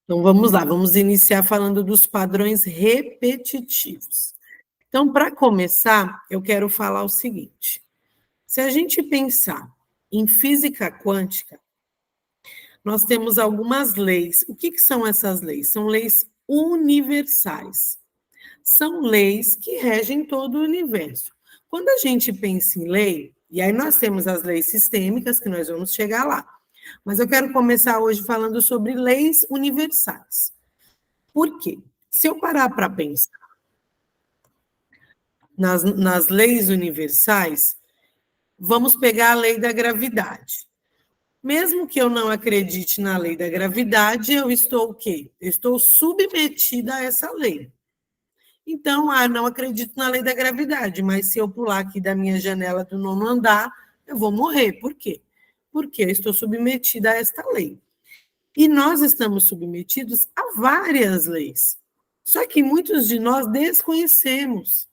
Então, vamos lá, vamos iniciar falando dos padrões repetitivos. Então, para começar, eu quero falar o seguinte: se a gente pensar em física quântica, nós temos algumas leis. O que são essas leis? São leis universais. São leis que regem todo o universo. Quando a gente pensa em lei, e aí nós temos as leis sistêmicas, que nós vamos chegar lá. Mas eu quero começar hoje falando sobre leis universais. Por quê? Se eu parar para pensar nas leis universais, vamos pegar a lei da gravidade. Mesmo que eu não acredite na lei da gravidade, eu estou o quê? Eu estou submetida a essa lei. Então, não acredito na lei da gravidade, mas se eu pular aqui da minha janela do 9º andar, eu vou morrer. Por quê? Porque eu estou submetida a esta lei. E nós estamos submetidos a várias leis. Só que muitos de nós desconhecemos.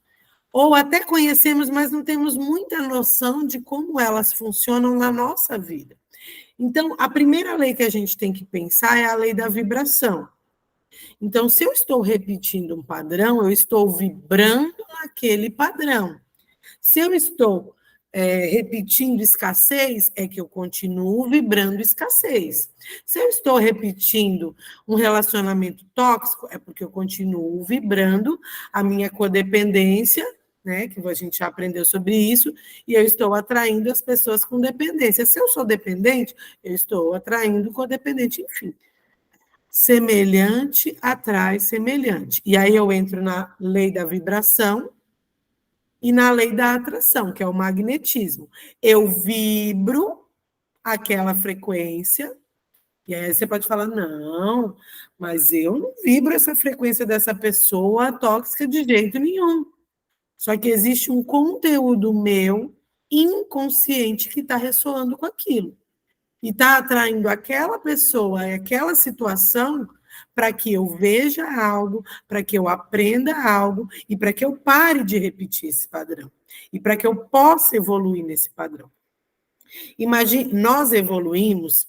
Ou até conhecemos, mas não temos muita noção de como elas funcionam na nossa vida. Então, a primeira lei que a gente tem que pensar é a lei da vibração. Então, se eu estou repetindo um padrão, eu estou vibrando naquele padrão. Se eu estou repetindo escassez, é que eu continuo vibrando escassez. Se eu estou repetindo um relacionamento tóxico, é porque eu continuo vibrando a minha codependência, né, que a gente já aprendeu sobre isso, e eu estou atraindo as pessoas com dependência. Se eu sou dependente, eu estou atraindo codependente, enfim. Semelhante atrai semelhante. E aí eu entro na lei da vibração e na lei da atração, que é o magnetismo. Eu vibro aquela frequência, e aí você pode falar, não, mas eu não vibro essa frequência dessa pessoa tóxica de jeito nenhum. Só que existe um conteúdo meu inconsciente que está ressoando com aquilo. E está atraindo aquela pessoa, aquela situação, para que eu veja algo, para que eu aprenda algo e para que eu pare de repetir esse padrão. E para que eu possa evoluir nesse padrão. Imagine, nós evoluímos.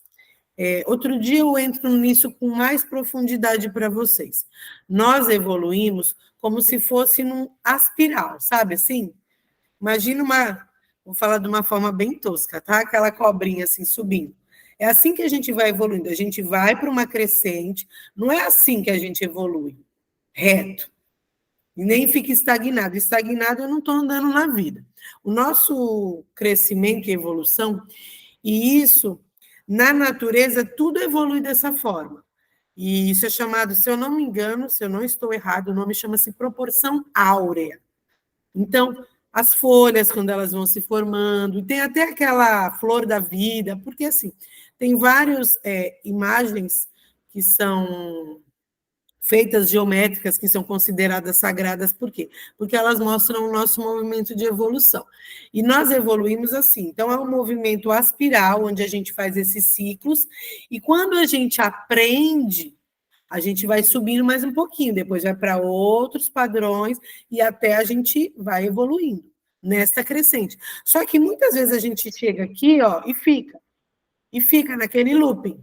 Outro dia eu entro nisso com mais profundidade para vocês. Nós evoluímos como se fosse num aspiral, sabe assim? Imagina vou falar de uma forma bem tosca, tá? Aquela cobrinha assim subindo. É assim que a gente vai evoluindo. A gente vai para uma crescente. Não é assim que a gente evolui, reto. E nem fica estagnado. Estagnado eu não estou andando na vida. O nosso crescimento e evolução, e isso, na natureza, tudo evolui dessa forma. E isso é chamado, se eu não me engano, se eu não estou errado, o nome chama-se proporção áurea. Então, as folhas, quando elas vão se formando, tem até aquela flor da vida, porque, assim, tem várias imagens que são feitas geométricas, que são consideradas sagradas, por quê? Porque elas mostram o nosso movimento de evolução. E nós evoluímos assim. Então, é um movimento aspiral, onde a gente faz esses ciclos, e quando a gente aprende, a gente vai subindo mais um pouquinho, depois vai para outros padrões, e até a gente vai evoluindo nesta crescente. Só que muitas vezes a gente chega aqui, ó, e fica naquele looping,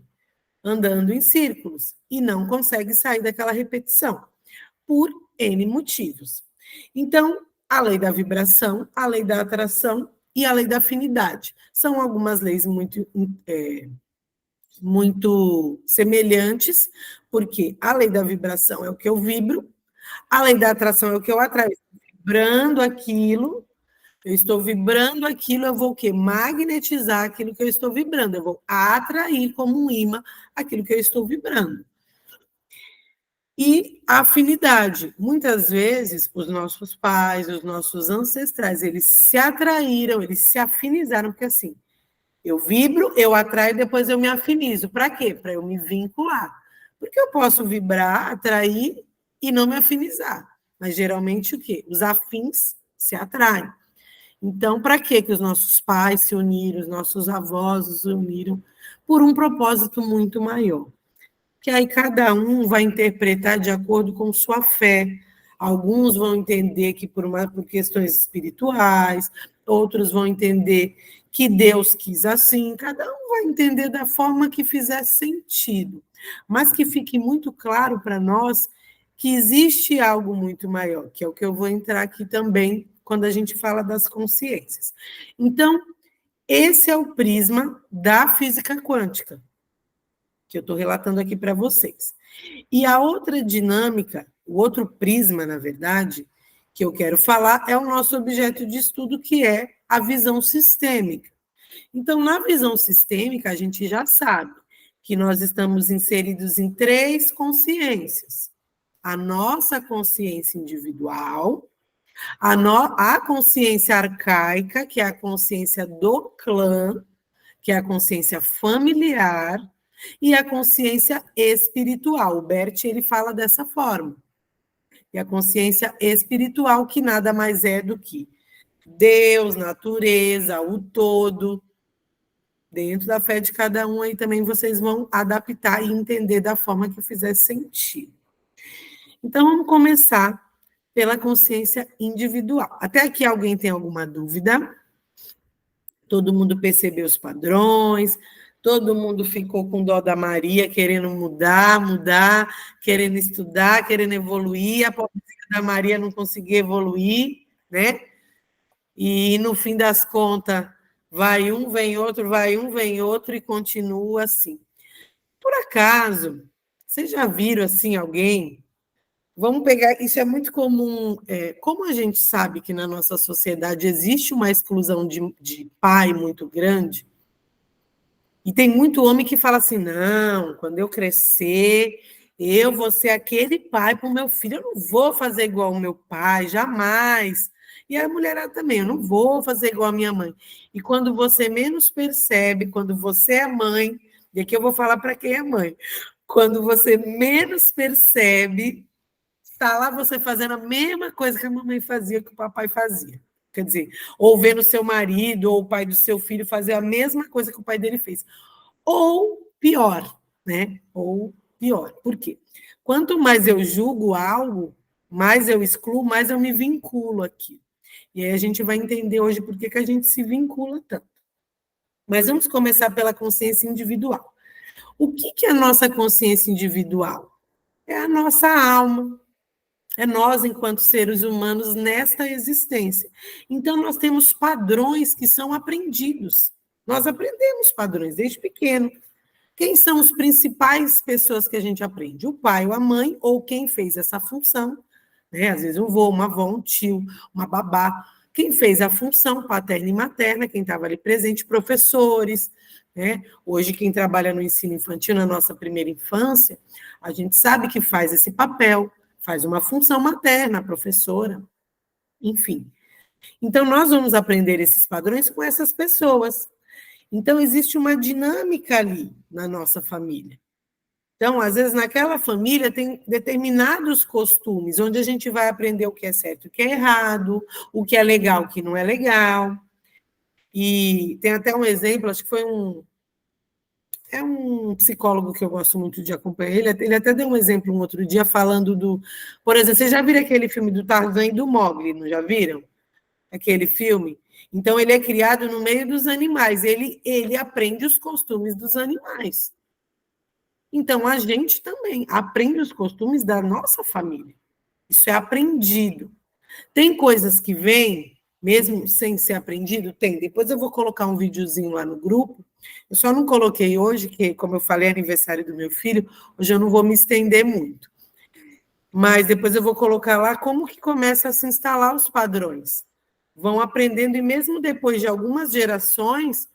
andando em círculos, e não consegue sair daquela repetição, por N motivos. Então, a lei da vibração, a lei da atração e a lei da afinidade. São algumas leis muito semelhantes, porque a lei da vibração é o que eu vibro, a lei da atração é o que eu atraio, vibrando aquilo, eu estou vibrando aquilo, eu vou o quê? Magnetizar aquilo que eu estou vibrando, eu vou atrair como um imã aquilo que eu estou vibrando. E a afinidade. Muitas vezes, os nossos pais, os nossos ancestrais, eles se atraíram, eles se afinizaram, porque assim, eu vibro, eu atraio, depois eu me afinizo. Para quê? Para eu me vincular. Porque eu posso vibrar, atrair e não me afinizar. Mas geralmente o quê? Os afins se atraem. Então, para que os nossos pais se uniram, os nossos avós se uniram? Por um propósito muito maior. Que aí cada um vai interpretar de acordo com sua fé. Alguns vão entender que por questões espirituais, outros vão entender que Deus quis assim, cada um vai entender da forma que fizer sentido. mas que fique muito claro para nós que existe algo muito maior, que é o que eu vou entrar aqui também quando a gente fala das consciências. Então, esse é o prisma da física quântica, que eu estou relatando aqui para vocês. E a outra dinâmica, o outro prisma, na verdade, que eu quero falar, é o nosso objeto de estudo, que é a visão sistêmica. Então, na visão sistêmica, a gente já sabe que nós estamos inseridos em 3 consciências. A nossa consciência individual, a consciência arcaica, que é a consciência do clã, que é a consciência familiar, e a consciência espiritual. O Bert, ele fala dessa forma. E a consciência espiritual, que nada mais é do que Deus, natureza, o todo. Dentro da fé de cada um, aí também vocês vão adaptar e entender da forma que fizer sentido. Então, vamos começar pela consciência individual. Até aqui alguém tem alguma dúvida? Todo mundo percebeu os padrões, todo mundo ficou com dó da Maria, querendo mudar, querendo estudar, querendo evoluir, a pobrezinha da Maria não conseguia evoluir, né? E, no fim das contas, vai um, vem outro, vai um, vem outro, e continua assim. Por acaso, vocês já viram, assim, alguém... Vamos pegar, isso é muito comum, como a gente sabe que na nossa sociedade existe uma exclusão de pai muito grande, e tem muito homem que fala assim, não, quando eu crescer, eu vou ser aquele pai para o meu filho, eu não vou fazer igual o meu pai, jamais. E a mulherada também, eu não vou fazer igual a minha mãe. E quando você menos percebe, quando você é mãe, e aqui eu vou falar para quem é mãe, quando você menos percebe, está lá você fazendo a mesma coisa que a mamãe fazia, que o papai fazia. Quer dizer, ou vendo seu marido ou o pai do seu filho fazer a mesma coisa que o pai dele fez. Ou pior, né? Ou pior. Por quê? Quanto mais eu julgo algo, mais eu excluo, mais eu me vinculo aqui. E aí a gente vai entender hoje por que a gente se vincula tanto. Mas vamos começar pela consciência individual. O que é a nossa consciência individual? É a nossa alma. É nós, enquanto seres humanos, nesta existência. Então, nós temos padrões que são aprendidos. Nós aprendemos padrões desde pequeno. Quem são as principais pessoas que a gente aprende? O pai ou a mãe, ou quem fez essa função. Né? Às vezes um vô, uma avó, um tio, uma babá. Quem fez a função paterna e materna, quem estava ali presente, professores. Né? Hoje, quem trabalha no ensino infantil, na nossa primeira infância, a gente sabe que faz esse papel, faz uma função materna, a professora, enfim. Então, nós vamos aprender esses padrões com essas pessoas. Então, existe uma dinâmica ali na nossa família. Então, às vezes, naquela família tem determinados costumes, onde a gente vai aprender o que é certo e o que é errado, o que é legal e o que não é legal. E tem até um exemplo, acho que foi um psicólogo que eu gosto muito de acompanhar, ele até deu um exemplo um outro dia falando do... Por exemplo, vocês já viram aquele filme do Tarzan e do Mowgli, não já viram? Aquele filme? Então, ele é criado no meio dos animais, ele aprende os costumes dos animais. Então, a gente também aprende os costumes da nossa família. Isso é aprendido. Tem coisas que vêm, mesmo sem ser aprendido? Tem. Depois eu vou colocar um videozinho lá no grupo. Eu só não coloquei hoje, que, como eu falei, é aniversário do meu filho, hoje eu não vou me estender muito. Mas depois eu vou colocar lá como que começa a se instalar os padrões. Vão aprendendo, e mesmo depois de algumas gerações,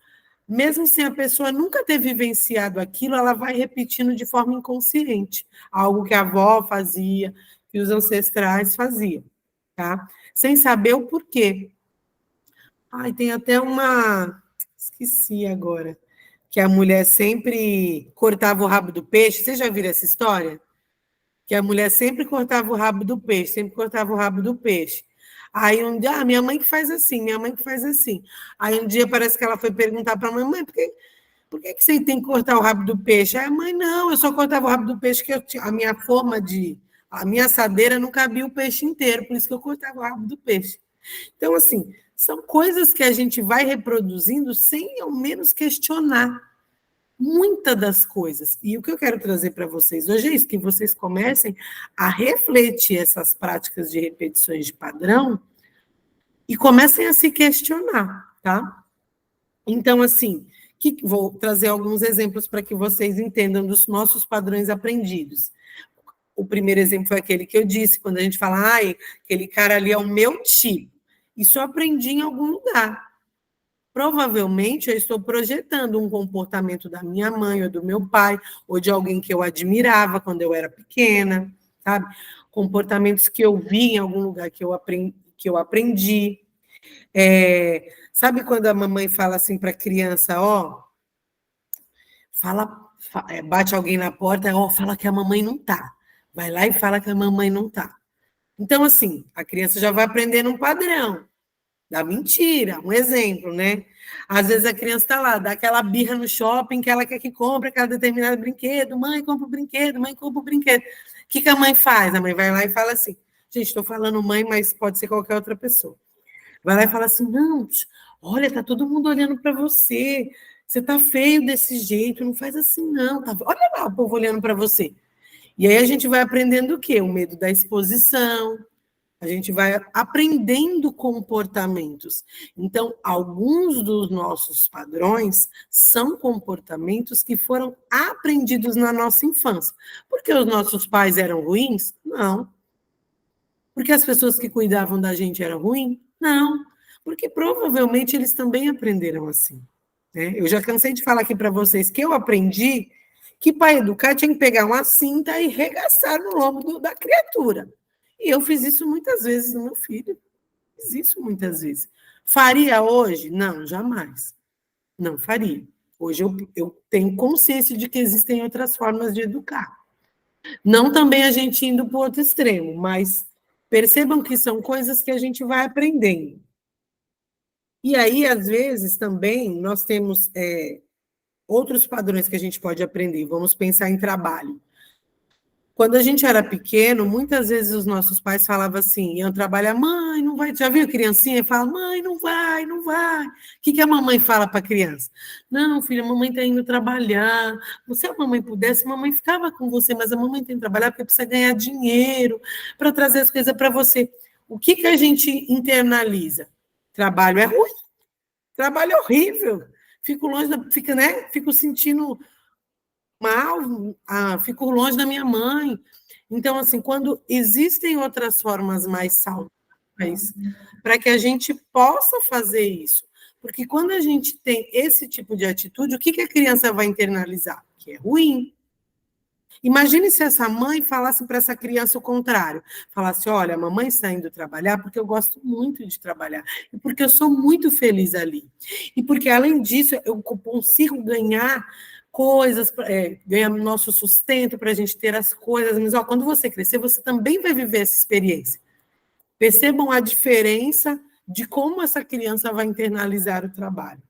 mesmo sem a pessoa nunca ter vivenciado aquilo, ela vai repetindo de forma inconsciente, algo que a avó fazia, que os ancestrais faziam, tá? Sem saber o porquê. Ai, tem até uma... Esqueci agora. Que a mulher sempre cortava o rabo do peixe. Vocês já viram essa história? Que a mulher sempre cortava o rabo do peixe, sempre cortava o rabo do peixe. Aí um dia, minha mãe que faz assim, minha mãe que faz assim. Aí um dia parece que ela foi perguntar para a mãe, mãe, por que você tem que cortar o rabo do peixe? Aí a mãe, não, eu só cortava o rabo do peixe que a minha forma a minha assadeira não cabia o peixe inteiro, por isso que eu cortava o rabo do peixe. Então, assim, são coisas que a gente vai reproduzindo sem ao menos questionar. muitas das coisas. E o que eu quero trazer para vocês hoje é isso, que vocês comecem a refletir essas práticas de repetições de padrão e comecem a se questionar, tá? Então, assim, vou trazer alguns exemplos para que vocês entendam dos nossos padrões aprendidos. O primeiro exemplo foi aquele que eu disse, quando a gente fala, ai, aquele cara ali é o meu tipo. Isso eu aprendi em algum lugar. Provavelmente eu estou projetando um comportamento da minha mãe ou do meu pai, ou de alguém que eu admirava quando eu era pequena, sabe? Comportamentos que eu vi em algum lugar que eu aprendi. Sabe quando a mamãe fala assim para a criança, ó, bate alguém na porta, ó, fala que a mamãe não tá. Vai lá e fala que a mamãe não tá. Então, assim, a criança já vai aprendendo um padrão da mentira, um exemplo, né? Às vezes a criança está lá, dá aquela birra no shopping que ela quer que compre aquela determinada brinquedo, mãe, compra o brinquedo, mãe, compra o brinquedo. O que a mãe faz? A mãe vai lá e fala assim, gente, estou falando mãe, mas pode ser qualquer outra pessoa. Vai lá e fala assim, não, olha, tá todo mundo olhando para você tá feio desse jeito, não faz assim não, tá... olha lá o povo olhando para você. E aí a gente vai aprendendo o quê? O medo da exposição, a gente vai aprendendo comportamentos. Então, alguns dos nossos padrões são comportamentos que foram aprendidos na nossa infância. Porque os nossos pais eram ruins? Não. Porque as pessoas que cuidavam da gente eram ruins? Não. Porque provavelmente eles também aprenderam assim. Né? Eu já cansei de falar aqui para vocês que eu aprendi que para educar tinha que pegar uma cinta e regaçar no lombo da criatura. E eu fiz isso muitas vezes no meu filho. Fiz isso muitas vezes. Faria hoje? Não, jamais. Não faria. Hoje eu tenho consciência de que existem outras formas de educar. Não também a gente indo para o outro extremo, mas percebam que são coisas que a gente vai aprendendo. E aí, às vezes, também nós temos outros padrões que a gente pode aprender. Vamos pensar em trabalho. Quando a gente era pequeno, muitas vezes os nossos pais falavam assim, iam trabalhar, mãe, não vai. Já viu a criancinha e fala, mãe, não vai, não vai. O que a mamãe fala para a criança? Não, filha, a mamãe está indo trabalhar. Se a mamãe pudesse, a mamãe ficava com você, mas a mamãe tem que trabalhar porque precisa ganhar dinheiro para trazer as coisas para você. O que a gente internaliza? Trabalho é ruim, trabalho é horrível. Fico longe, fico sentindo mal, fico longe da minha mãe. Então, assim, quando existem outras formas mais saudáveis para que a gente possa fazer isso, porque quando a gente tem esse tipo de atitude, o que a criança vai internalizar? Que é ruim. Imagine se essa mãe falasse para essa criança o contrário. Falasse, olha, a mamãe está indo trabalhar porque eu gosto muito de trabalhar, e porque eu sou muito feliz ali. E porque, além disso, eu consigo ganhar coisas, ganhar nosso sustento para a gente ter as coisas. Mas, quando você crescer, você também vai viver essa experiência. Percebam a diferença de como essa criança vai internalizar o trabalho.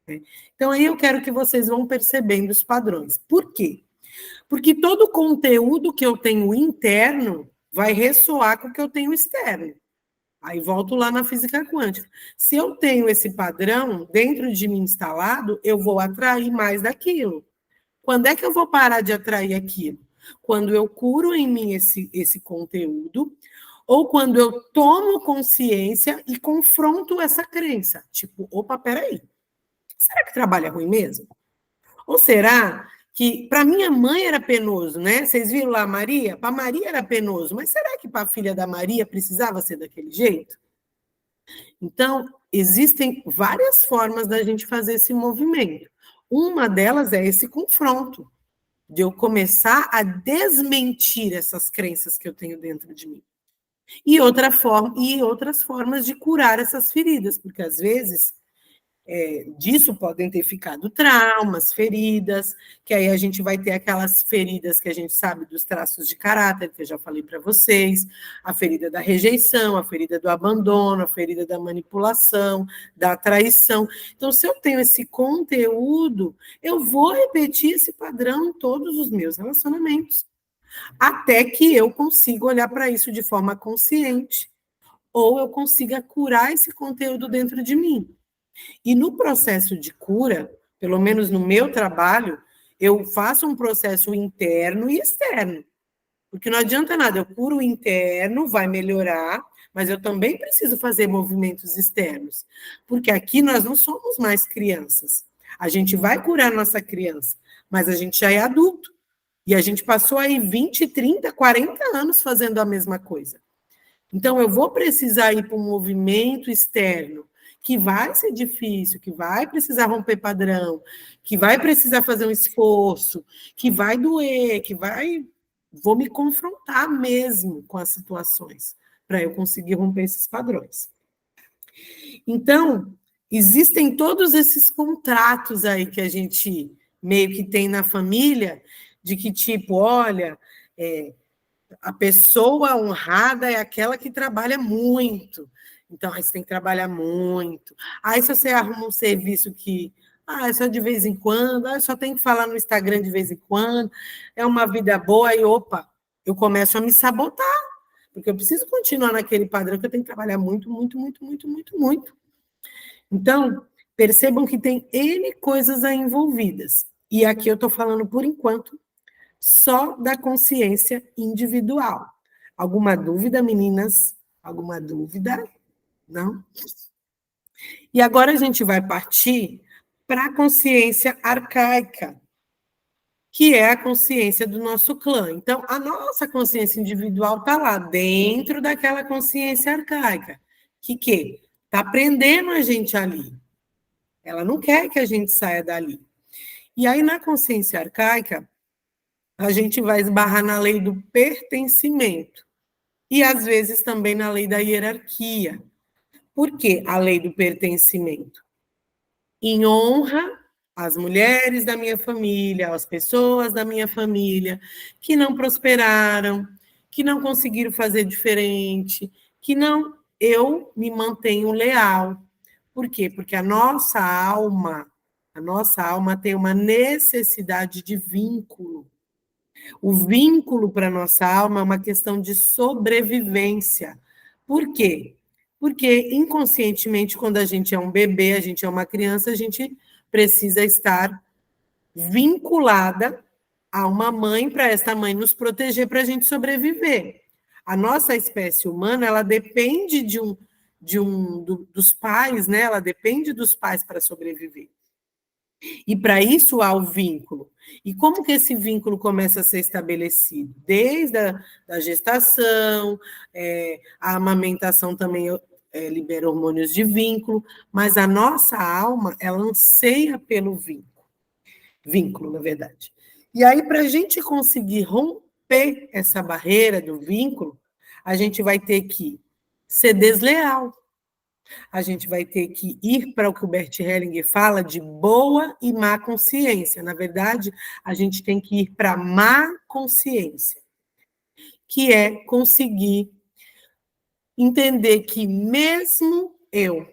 Né? Então, aí eu quero que vocês vão percebendo os padrões. Por quê? Porque todo o conteúdo que eu tenho interno vai ressoar com o que eu tenho externo. Aí volto lá na física quântica. Se eu tenho esse padrão dentro de mim instalado, eu vou atrair mais daquilo. Quando é que eu vou parar de atrair aquilo? Quando eu curo em mim esse conteúdo, ou quando eu tomo consciência e confronto essa crença. Tipo, opa, peraí. Será que trabalho é ruim mesmo? Ou será que para minha mãe era penoso, né? Vocês viram lá a Maria? Para Maria era penoso, mas será que para a filha da Maria precisava ser daquele jeito? Então, existem várias formas da gente fazer esse movimento. Uma delas é esse confronto, de eu começar a desmentir essas crenças que eu tenho dentro de mim. E outras formas de curar essas feridas, porque às vezes disso podem ter ficado traumas, feridas, que aí a gente vai ter aquelas feridas que a gente sabe dos traços de caráter, que eu já falei para vocês, a ferida da rejeição, a ferida do abandono, a ferida da manipulação, da traição. Então, se eu tenho esse conteúdo, eu vou repetir esse padrão em todos os meus relacionamentos, até que eu consiga olhar para isso de forma consciente, ou eu consiga curar esse conteúdo dentro de mim. E no processo de cura, pelo menos no meu trabalho, eu faço um processo interno e externo. Porque não adianta nada, eu curo o interno, vai melhorar, mas eu também preciso fazer movimentos externos. Porque aqui nós não somos mais crianças. A gente vai curar nossa criança, mas a gente já é adulto. E a gente passou aí 20, 30, 40 anos fazendo a mesma coisa. Então, eu vou precisar ir para um movimento externo, que vai ser difícil, que vai precisar romper padrão, que vai precisar fazer um esforço, que vai doer, que vai. Vou me confrontar mesmo com as situações, para eu conseguir romper esses padrões. Então, existem todos esses contratos aí que a gente meio que tem na família, de que, tipo, olha, a pessoa honrada é aquela que trabalha muito. Então, aí você tem que trabalhar muito. Aí, se você arruma um serviço que é só de vez em quando, só tem que falar no Instagram de vez em quando, é uma vida boa, aí, opa, eu começo a me sabotar, porque eu preciso continuar naquele padrão que eu tenho que trabalhar muito, muito, muito, muito, muito, muito. Então, percebam que tem N coisas aí envolvidas. E aqui eu estou falando, por enquanto, só da consciência individual. Alguma dúvida, meninas? Alguma dúvida? Não? E agora a gente vai partir para a consciência arcaica, que é a consciência do nosso clã. Então, a nossa consciência individual está lá, dentro daquela consciência arcaica, que está prendendo a gente ali. Ela não quer que a gente saia dali. E aí, na consciência arcaica, a gente vai esbarrar na lei do pertencimento e, às vezes, também na lei da hierarquia. Por que a lei do pertencimento? Em honra às mulheres da minha família, às pessoas da minha família que não prosperaram, que não conseguiram fazer diferente, que não, eu me mantenho leal. Por quê? Porque a nossa alma tem uma necessidade de vínculo. O vínculo para a nossa alma é uma questão de sobrevivência. Por quê? Porque inconscientemente, quando a gente é um bebê, a gente é uma criança, a gente precisa estar vinculada a uma mãe, para esta mãe nos proteger, para a gente sobreviver. A nossa espécie humana, ela depende dos pais, né? Ela depende dos pais para sobreviver. E para isso há o vínculo. E como que esse vínculo começa a ser estabelecido? Desde a gestação, a amamentação também libera hormônios de vínculo, mas a nossa alma, ela anseia pelo vínculo, na verdade. E aí, para a gente conseguir romper essa barreira do vínculo, a gente vai ter que ser desleal. A gente vai ter que ir para o que o Bert Hellinger fala de boa e má consciência. Na verdade, a gente tem que ir para a má consciência, que é conseguir entender que mesmo eu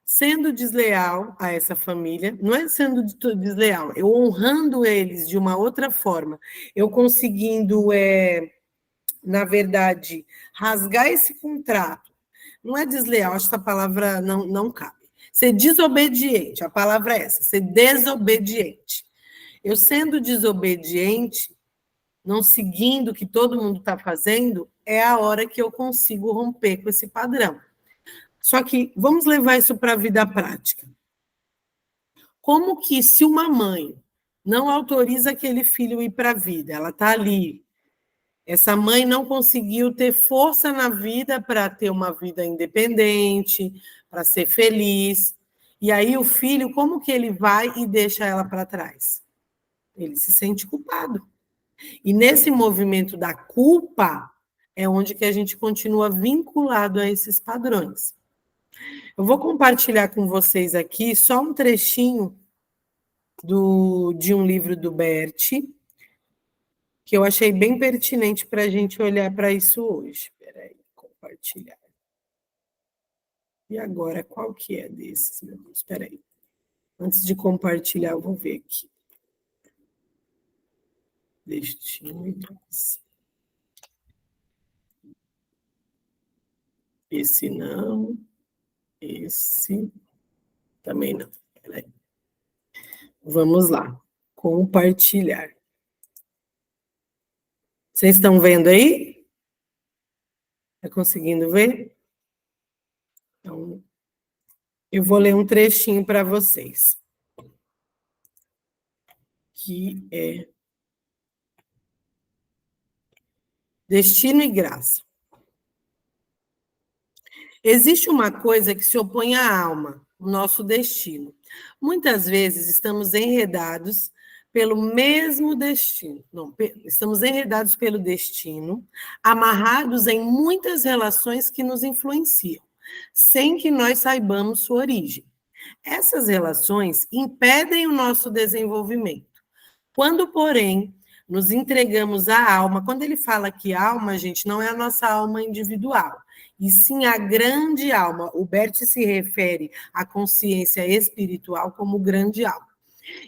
sendo desleal a essa família, não é sendo desleal, eu honrando eles de uma outra forma, eu conseguindo, na verdade, rasgar esse contrato. Não é desleal, acho que essa palavra não cabe. Ser desobediente, a palavra é essa, ser desobediente. Eu sendo desobediente, não seguindo o que todo mundo está fazendo, é a hora que eu consigo romper com esse padrão. Só que vamos levar isso para a vida prática. Como que, se uma mãe não autoriza aquele filho ir para a vida, ela está ali, essa mãe não conseguiu ter força na vida para ter uma vida independente, para ser feliz. E aí o filho, como que ele vai e deixa ela para trás? Ele se sente culpado. E nesse movimento da culpa é onde que a gente continua vinculado a esses padrões. Eu vou compartilhar com vocês aqui só um trechinho de um livro do Bert, que eu achei bem pertinente para a gente olhar para isso hoje. Espera aí, compartilhar. E agora, qual que é desses, meu Deus? Espera aí. Antes de compartilhar, eu vou ver aqui. Destinos. Esse não. Esse também não. Espera aí. Vamos lá. compartilhar. Vocês estão vendo aí? Está conseguindo ver? Então, eu vou ler um trechinho para vocês. Que é Destino e Graça. Existe uma coisa que se opõe à alma, o nosso destino. Muitas vezes estamos enredados pelo mesmo destino. Não, estamos enredados pelo destino, amarrados em muitas relações que nos influenciam, sem que nós saibamos sua origem. Essas relações impedem o nosso desenvolvimento. Quando, porém, nos entregamos à alma, quando ele fala que alma, gente, não é a nossa alma individual, e sim a grande alma. O Bert se refere à consciência espiritual como grande alma.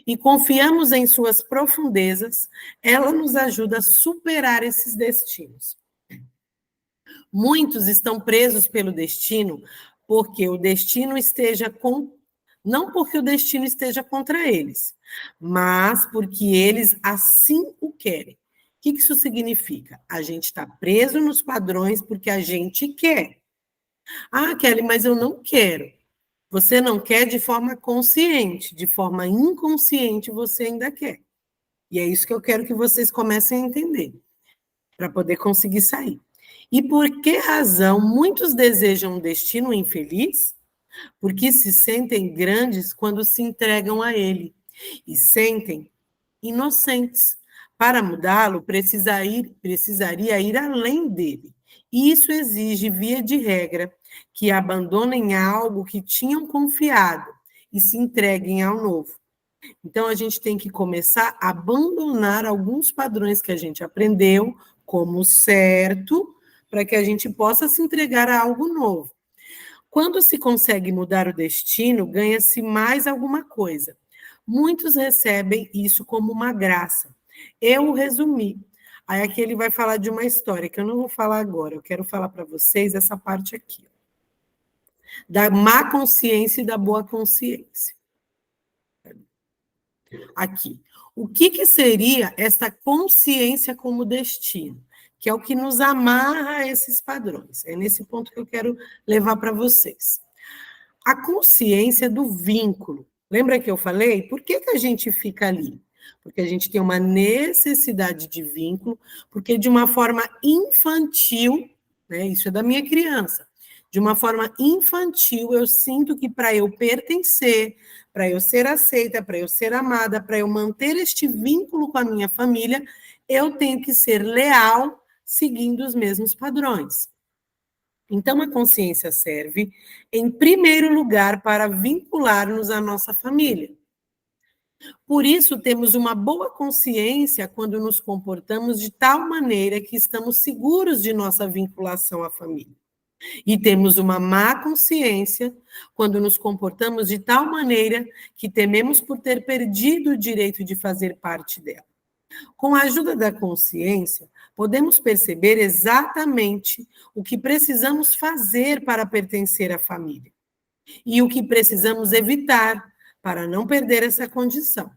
E confiamos em suas profundezas, ela nos ajuda a superar esses destinos. Muitos estão presos pelo destino porque o destino esteja não porque o destino esteja contra eles, mas porque eles assim o querem. O que isso significa? A gente está preso nos padrões porque a gente quer. Ah, Kelly, mas eu não quero. Você não quer de forma consciente, de forma inconsciente você ainda quer. E é isso que eu quero que vocês comecem a entender, para poder conseguir sair. E por que razão muitos desejam um destino infeliz? Porque se sentem grandes quando se entregam a ele e sentem inocentes. Para mudá-lo, precisaria ir além dele. E isso exige, via de regra, que abandonem algo que tinham confiado e se entreguem ao novo. Então, a gente tem que começar a abandonar alguns padrões que a gente aprendeu como certo, para que a gente possa se entregar a algo novo. Quando se consegue mudar o destino, ganha-se mais alguma coisa. Muitos recebem isso como uma graça. Eu o resumi. Aí aqui ele vai falar de uma história que eu não vou falar agora. Eu quero falar para vocês essa parte aqui. Da má consciência e da boa consciência. Aqui. O que seria esta consciência como destino? Que é o que nos amarra a esses padrões. É nesse ponto que eu quero levar para vocês. A consciência do vínculo. Lembra que eu falei? Por que a gente fica ali? Porque a gente tem uma necessidade de vínculo, porque de uma forma infantil, né, isso é da minha criança, de uma forma infantil, eu sinto que para eu pertencer, para eu ser aceita, para eu ser amada, para eu manter este vínculo com a minha família, eu tenho que ser leal, seguindo os mesmos padrões. Então, a consciência serve, em primeiro lugar, para vincular-nos à nossa família. Por isso, temos uma boa consciência quando nos comportamos de tal maneira que estamos seguros de nossa vinculação à família. E temos uma má consciência quando nos comportamos de tal maneira que tememos por ter perdido o direito de fazer parte dela. Com a ajuda da consciência, podemos perceber exatamente o que precisamos fazer para pertencer à família e o que precisamos evitar para não perder essa condição.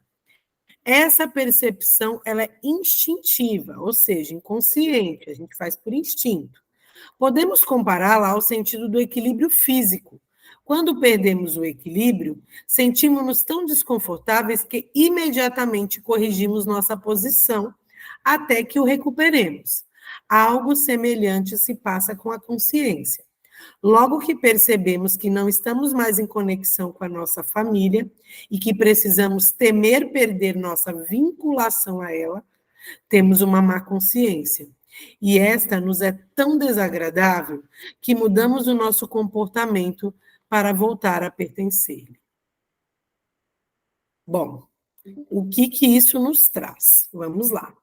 Essa percepção ela é instintiva, ou seja, inconsciente, a gente faz por instinto. Podemos compará-la ao sentido do equilíbrio físico. Quando perdemos o equilíbrio, sentimos-nos tão desconfortáveis que imediatamente corrigimos nossa posição até que o recuperemos. Algo semelhante se passa com a consciência. Logo que percebemos que não estamos mais em conexão com a nossa família e que precisamos temer perder nossa vinculação a ela, temos uma má consciência. E esta nos é tão desagradável que mudamos o nosso comportamento para voltar a pertencer. Bom, o que isso nos traz? Vamos lá.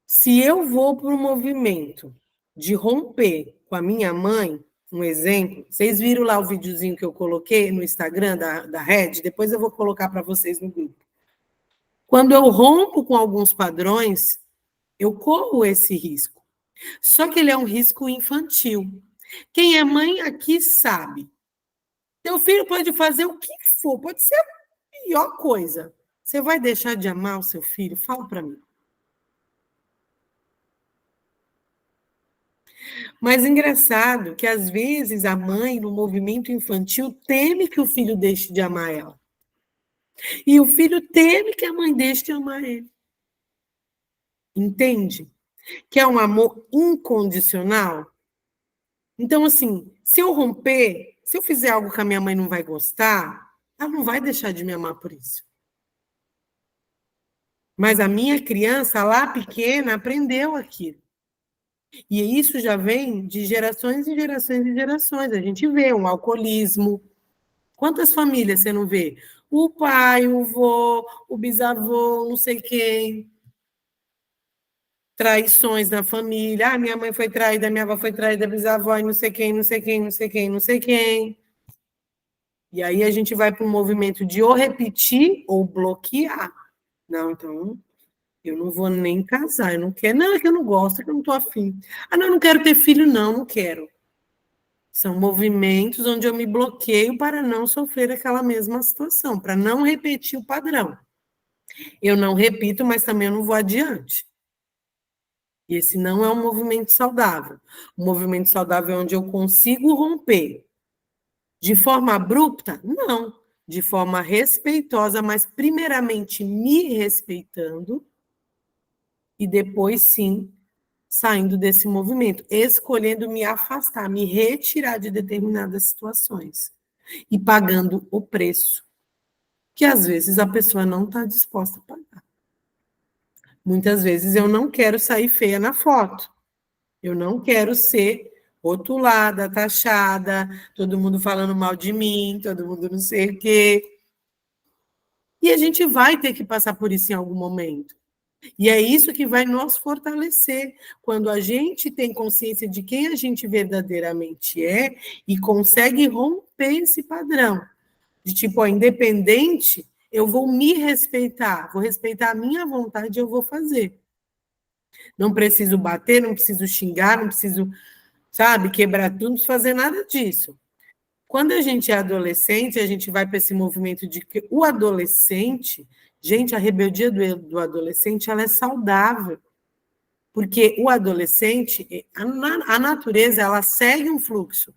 Se eu vou para o movimento de romper com a minha mãe, um exemplo, vocês viram lá o videozinho que eu coloquei no Instagram da Red? Depois eu vou colocar para vocês no grupo. Quando eu rompo com alguns padrões, eu corro esse risco. Só que ele é um risco infantil. Quem é mãe aqui sabe. Teu filho pode fazer o que for, pode ser a pior coisa. Você vai deixar de amar o seu filho? Fala para mim. Mas engraçado que, às vezes, a mãe, no movimento infantil, teme que o filho deixe de amar ela. E o filho teme que a mãe deixe de amar ele. Entende? Que é um amor incondicional. Então, assim, se eu romper, se eu fizer algo que a minha mãe não vai gostar, ela não vai deixar de me amar por isso. Mas a minha criança, lá pequena, aprendeu aquilo. E isso já vem de gerações e gerações e gerações. A gente vê um alcoolismo. Quantas famílias você não vê? O pai, o vô, o bisavô, não sei quem. Traições na família. Ah, minha mãe foi traída, minha avó foi traída, bisavó, e não sei quem, não sei quem, não sei quem, não sei quem. E aí a gente vai para um movimento de ou repetir ou bloquear. Não, então eu não vou nem casar, eu não quero. Não, é que eu não gosto, é que eu não estou afim. Ah, não, eu não quero ter filho, não, não quero. São movimentos onde eu me bloqueio para não sofrer aquela mesma situação, para não repetir o padrão. Eu não repito, mas também eu não vou adiante. E esse não é um movimento saudável. Um movimento saudável é onde eu consigo romper. De forma abrupta? Não. De forma respeitosa, mas primeiramente me respeitando e depois sim saindo desse movimento, escolhendo me afastar, me retirar de determinadas situações e pagando o preço que às vezes a pessoa não está disposta a pagar. Muitas vezes eu não quero sair feia na foto, eu não quero ser rotulada, taxada, todo mundo falando mal de mim, todo mundo não sei o quê. E a gente vai ter que passar por isso em algum momento. E é isso que vai nos fortalecer. Quando a gente tem consciência de quem a gente verdadeiramente é e consegue romper esse padrão. De tipo, ó, independente, eu vou me respeitar, vou respeitar a minha vontade, eu vou fazer. Não preciso bater, não preciso xingar, não preciso, sabe, quebrar tudo, não preciso fazer nada disso. Quando a gente é adolescente, a gente vai para esse movimento de que o adolescente, gente, a rebeldia do adolescente, ela é saudável. Porque o adolescente, a natureza, ela segue um fluxo.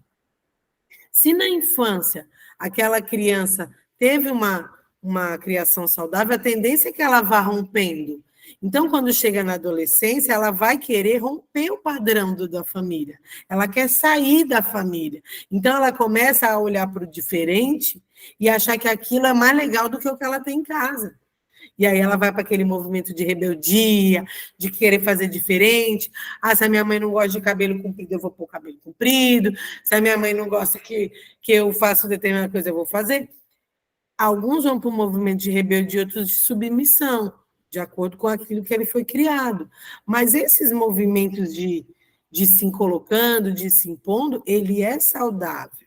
Se na infância aquela criança teve uma criação saudável, a tendência é que ela vá rompendo. Então, quando chega na adolescência, ela vai querer romper o padrão da família. Ela quer sair da família. Então, ela começa a olhar para o diferente e achar que aquilo é mais legal do que o que ela tem em casa. E aí ela vai para aquele movimento de rebeldia, de querer fazer diferente. Ah, se a minha mãe não gosta de cabelo comprido, eu vou pôr cabelo comprido. Se a minha mãe não gosta que eu faça determinada coisa, eu vou fazer. Alguns vão para o movimento de rebeldia, outros de submissão, de acordo com aquilo que ele foi criado. Mas esses movimentos de se colocando, de se impondo, ele é saudável.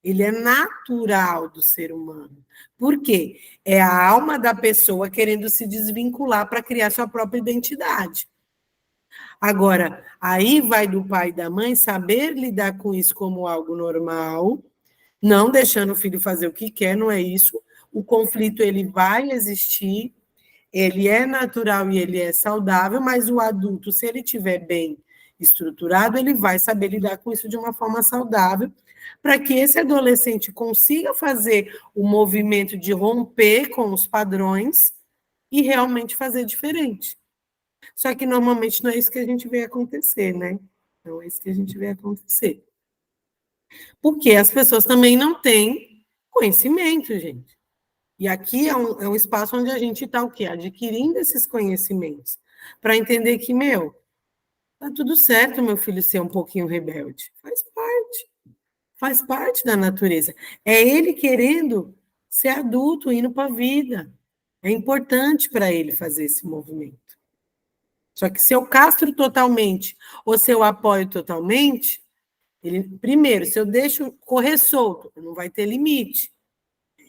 Ele é natural do ser humano. Por quê? É a alma da pessoa querendo se desvincular para criar sua própria identidade. Agora, aí vai do pai e da mãe saber lidar com isso como algo normal, não deixando o filho fazer o que quer, não é isso. O conflito ele vai existir, ele é natural e ele é saudável, mas o adulto, se ele estiver bem estruturado, ele vai saber lidar com isso de uma forma saudável, para que esse adolescente consiga fazer o movimento de romper com os padrões e realmente fazer diferente. Só que normalmente não é isso que a gente vê acontecer, né? Não é isso que a gente vê acontecer. Porque as pessoas também não têm conhecimento, gente. E aqui é um espaço onde a gente está o quê? Adquirindo esses conhecimentos. Para entender que, meu, tá tudo certo meu filho ser um pouquinho rebelde. Faz parte. Faz parte da natureza. É ele querendo ser adulto, indo para a vida. É importante para ele fazer esse movimento. Só que se eu castro totalmente ou se eu apoio totalmente, ele, primeiro, se eu deixo correr solto, não vai ter limite.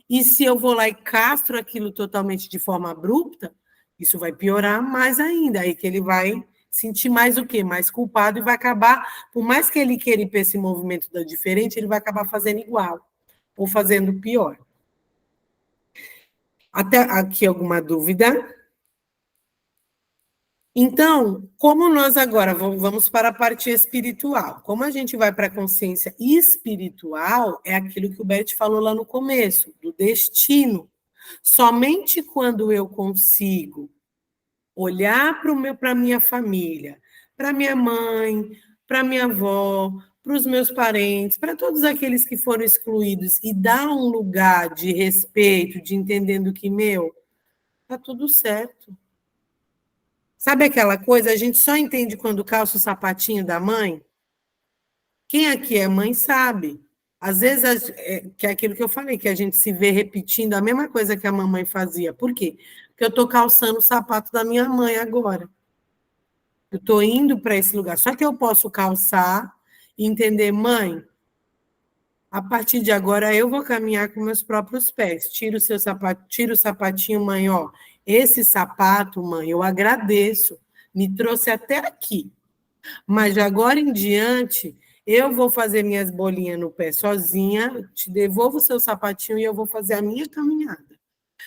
E se eu vou lá e castro aquilo totalmente de forma abrupta, isso vai piorar mais ainda. Aí que ele vai sentir mais o quê? Mais culpado e vai acabar, por mais que ele queira ir para esse movimento da diferente, ele vai acabar fazendo igual ou fazendo pior. Até aqui alguma dúvida? Então, como nós agora vamos para a parte espiritual? Como a gente vai para a consciência espiritual, é aquilo que o Bert falou lá no começo, do destino. Somente quando eu consigo olhar para a minha família, para minha mãe, para minha avó, para os meus parentes, para todos aqueles que foram excluídos e dar um lugar de respeito, de entendendo que, meu, tá tudo certo. Sabe aquela coisa, a gente só entende quando calça o sapatinho da mãe? Quem aqui é mãe sabe. Às vezes, que é aquilo que eu falei, que a gente se vê repetindo a mesma coisa que a mamãe fazia. Por quê? Porque eu estou calçando o sapato da minha mãe agora. Eu estou indo para esse lugar. Só que eu posso calçar e entender, mãe, a partir de agora eu vou caminhar com meus próprios pés. Tira o seu sapato, tira o sapatinho, mãe, ó. Esse sapato, mãe, eu agradeço. Me trouxe até aqui. Mas de agora em diante, eu vou fazer minhas bolinhas no pé sozinha, te devolvo o seu sapatinho e eu vou fazer a minha caminhada.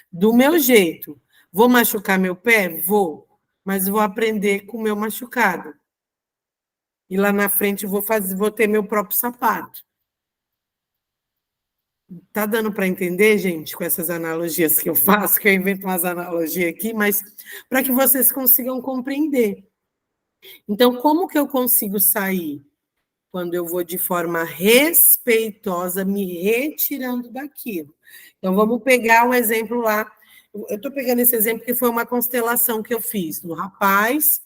Do meu jeito. Vou machucar meu pé? Vou. Mas vou aprender com o meu machucado. E lá na frente vou ter meu próprio sapato. Tá dando para entender, gente, com essas analogias que eu faço, que eu invento umas analogias aqui, mas para que vocês consigam compreender. Então, como que eu consigo sair? Quando eu vou de forma respeitosa, me retirando daquilo. Então, vamos pegar um exemplo lá. Eu estou pegando esse exemplo porque foi uma constelação que eu fiz do rapaz.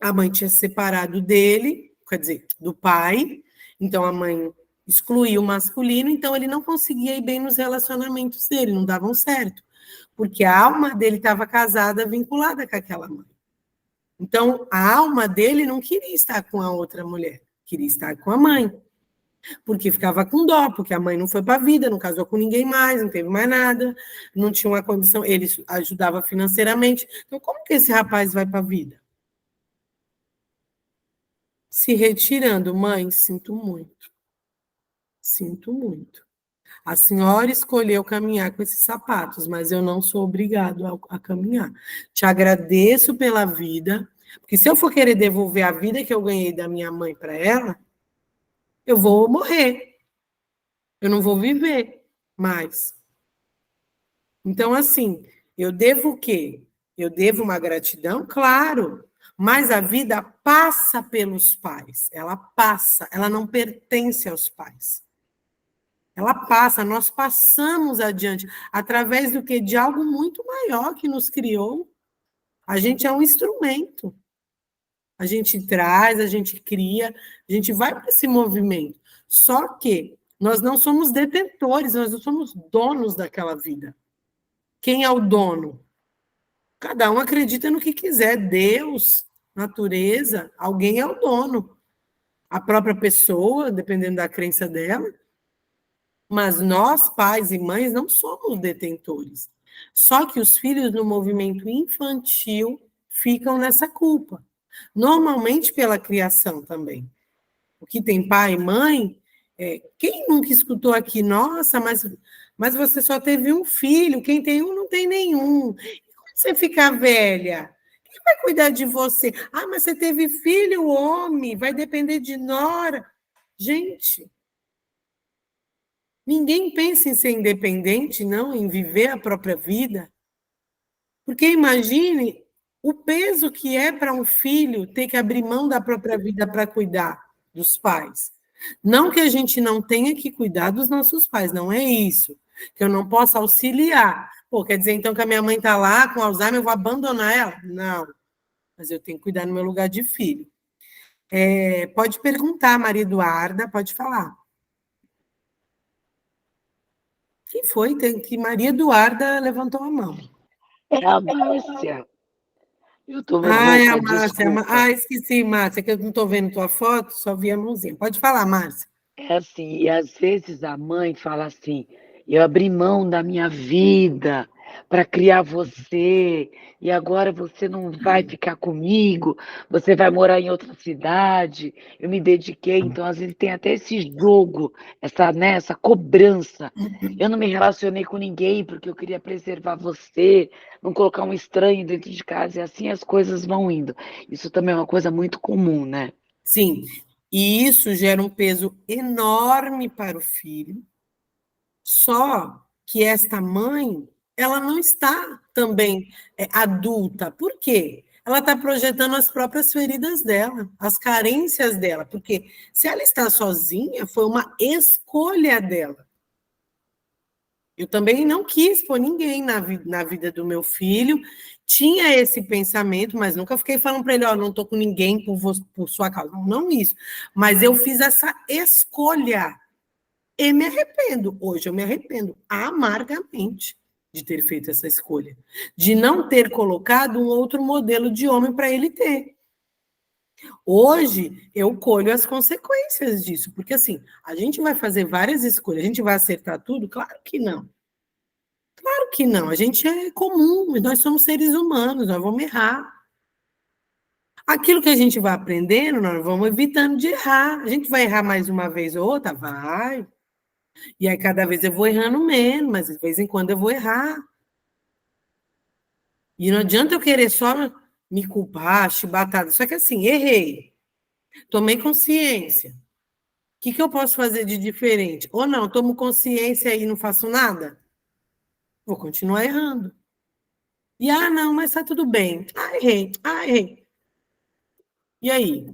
A mãe tinha separado dele, quer dizer, do pai. Então, a mãe excluiu o masculino, então ele não conseguia ir bem nos relacionamentos dele, não davam certo. Porque a alma dele estava casada, vinculada com aquela mãe. Então, a alma dele não queria estar com a outra mulher, queria estar com a mãe. Porque ficava com dó, porque a mãe não foi para a vida, não casou com ninguém mais, não teve mais nada, não tinha uma condição, ele ajudava financeiramente. Então, como que esse rapaz vai para a vida? Se retirando, mãe, sinto muito. Sinto muito. A senhora escolheu caminhar com esses sapatos, mas eu não sou obrigado a caminhar. Te agradeço pela vida, porque se eu for querer devolver a vida que eu ganhei da minha mãe para ela, eu vou morrer. Eu não vou viver mais. Então, assim, eu devo o quê? Eu devo uma gratidão? Claro. Mas a vida passa pelos pais. Ela passa, ela não pertence aos pais. Ela passa, nós passamos adiante, através do que? De algo muito maior que nos criou. A gente é um instrumento. A gente traz, a gente cria, a gente vai para esse movimento. Só que nós não somos detentores, nós não somos donos daquela vida. Quem é o dono? Cada um acredita no que quiser. Deus, natureza, alguém é o dono. A própria pessoa, dependendo da crença dela. Mas nós, pais e mães, não somos detentores. Só que os filhos no movimento infantil ficam nessa culpa. Normalmente pela criação também. O que tem pai e mãe, quem nunca escutou aqui, nossa, mas você só teve um filho, quem tem um não tem nenhum. E quando você ficar velha, quem vai cuidar de você? Ah, mas você teve filho, homem, vai depender de nora. Gente, ninguém pensa em ser independente, não, em viver a própria vida. Porque imagine o peso que é para um filho ter que abrir mão da própria vida para cuidar dos pais. Não que a gente não tenha que cuidar dos nossos pais, não é isso. Que eu não possa auxiliar. Pô, quer dizer então que a minha mãe está lá com Alzheimer, eu vou abandonar ela? Não. Mas eu tenho que cuidar no meu lugar de filho. Pode perguntar, Maria Eduarda, pode falar. Quem foi? Tem que Maria Eduarda levantou a mão. É a Márcia. Eu estou Ai, a louca, Márcia. desculpa. Esqueci, Márcia, que eu não estou vendo tua foto, só vi a mãozinha. Pode falar, Márcia. É assim, e às vezes a mãe fala assim, eu abri mão da minha vida, para criar você, e agora você não vai ficar comigo, você vai morar em outra cidade, eu me dediquei, então às vezes tem até esse jogo, essa cobrança. Eu não me relacionei com ninguém porque eu queria preservar você, não colocar um estranho dentro de casa, e assim as coisas vão indo. Isso também é uma coisa muito comum, né? Sim, e isso gera um peso enorme para o filho, só que esta mãe, ela não está também adulta. Por quê? Ela está projetando as próprias feridas dela, as carências dela, porque se ela está sozinha, foi uma escolha dela. Eu também não quis pôr ninguém na vida do meu filho, tinha esse pensamento, mas nunca fiquei falando para ele, ó, não estou com ninguém por sua causa. Não, não isso. Mas eu fiz essa escolha e me arrependo. Hoje eu me arrependo amargamente de ter feito essa escolha, de não ter colocado um outro modelo de homem para ele ter. Hoje eu colho as consequências disso, porque assim, a gente vai fazer várias escolhas, a gente vai acertar tudo? Claro que não. Claro que não, a gente é comum, nós somos seres humanos, nós vamos errar. Aquilo que a gente vai aprendendo, nós vamos evitando de errar. A gente vai errar mais uma vez ou outra? Vai. E aí cada vez eu vou errando menos, mas de vez em quando eu vou errar. E não adianta eu querer só me culpar, chibatada. Só que assim, errei. Tomei consciência. O que eu posso fazer de diferente? Ou não, tomo consciência e não faço nada? Vou continuar errando. E, não, mas tá tudo bem. Errei. Errei. E aí?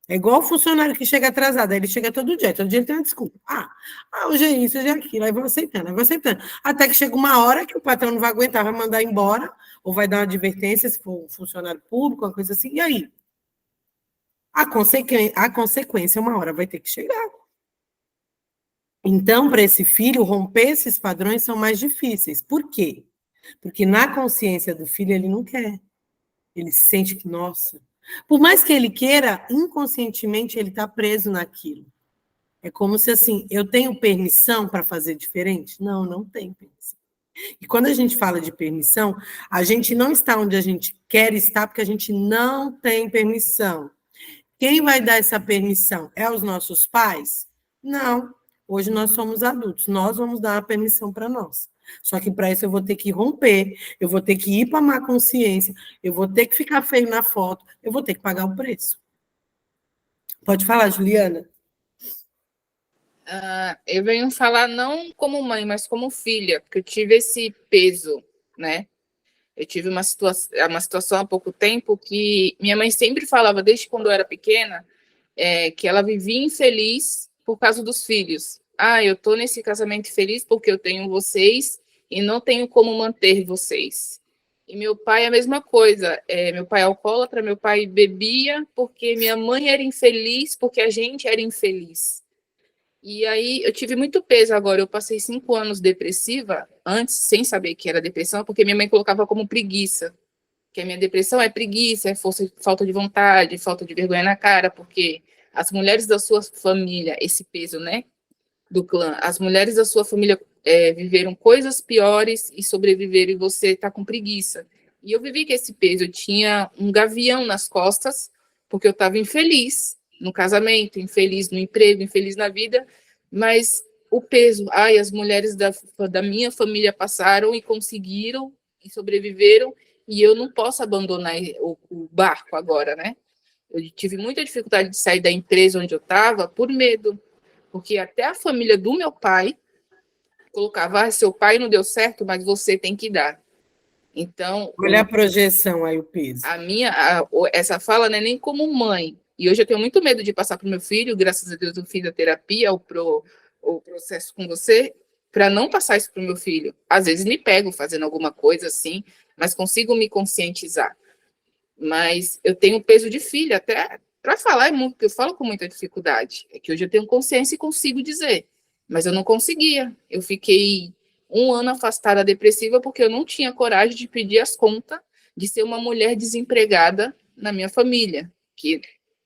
É igual o funcionário que chega atrasado, aí ele chega todo dia ele tem uma desculpa. Hoje é isso, hoje é aquilo, aí vou aceitando. Até que chega uma hora que o patrão não vai aguentar, vai mandar embora, ou vai dar uma advertência se for um funcionário público, uma coisa assim, e aí? A consequência uma hora vai ter que chegar. Então, para esse filho, romper esses padrões são mais difíceis. Por quê? Porque na consciência do filho ele não quer. Ele se sente que, nossa, por mais que ele queira, inconscientemente ele está preso naquilo. É como se assim, eu tenho permissão para fazer diferente? Não, não tenho permissão. E quando a gente fala de permissão, a gente não está onde a gente quer estar porque a gente não tem permissão. Quem vai dar essa permissão? É os nossos pais? Não. Hoje nós somos adultos, nós vamos dar a permissão para nós. Só que para isso eu vou ter que romper, eu vou ter que ir para a má consciência, eu vou ter que ficar feio na foto, eu vou ter que pagar o preço. Pode falar, Juliana? Eu venho falar não como mãe, mas como filha, porque eu tive esse peso, né? Eu tive uma situação há pouco tempo que minha mãe sempre falava, desde quando eu era pequena, que ela vivia infeliz por causa dos filhos. Eu tô nesse casamento feliz porque eu tenho vocês e não tenho como manter vocês. E meu pai é a mesma coisa. Meu pai é alcoólatra, meu pai bebia porque minha mãe era infeliz, porque a gente era infeliz. E aí eu tive muito peso agora. Eu passei 5 anos depressiva, antes, sem saber que era depressão, porque minha mãe colocava como preguiça. Que a minha depressão é preguiça, é falta de vontade, falta de vergonha na cara, porque as mulheres da sua família, esse peso, né, do clã, as mulheres da sua família viveram coisas piores e sobreviveram, e você está com preguiça. E eu vivi com esse peso. Eu tinha um gavião nas costas, porque eu estava infeliz no casamento, infeliz no emprego, infeliz na vida, mas o peso, as mulheres da minha família passaram e conseguiram e sobreviveram, e eu não posso abandonar o barco agora, né? Eu tive muita dificuldade de sair da empresa onde eu estava por medo, porque até a família do meu pai colocava, seu pai não deu certo, mas você tem que dar. Então, olha a projeção aí, o peso. Essa fala não é nem como mãe. E hoje eu tenho muito medo de passar para o meu filho, graças a Deus eu fiz a terapia, o processo com você, para não passar isso para o meu filho. Às vezes me pego fazendo alguma coisa assim, mas consigo me conscientizar. Mas eu tenho peso de filha, até para falar, eu falo com muita dificuldade. É que hoje eu tenho consciência e consigo dizer, mas eu não conseguia. Eu fiquei 1 ano afastada depressiva porque eu não tinha coragem de pedir as contas de ser uma mulher desempregada na minha família. Que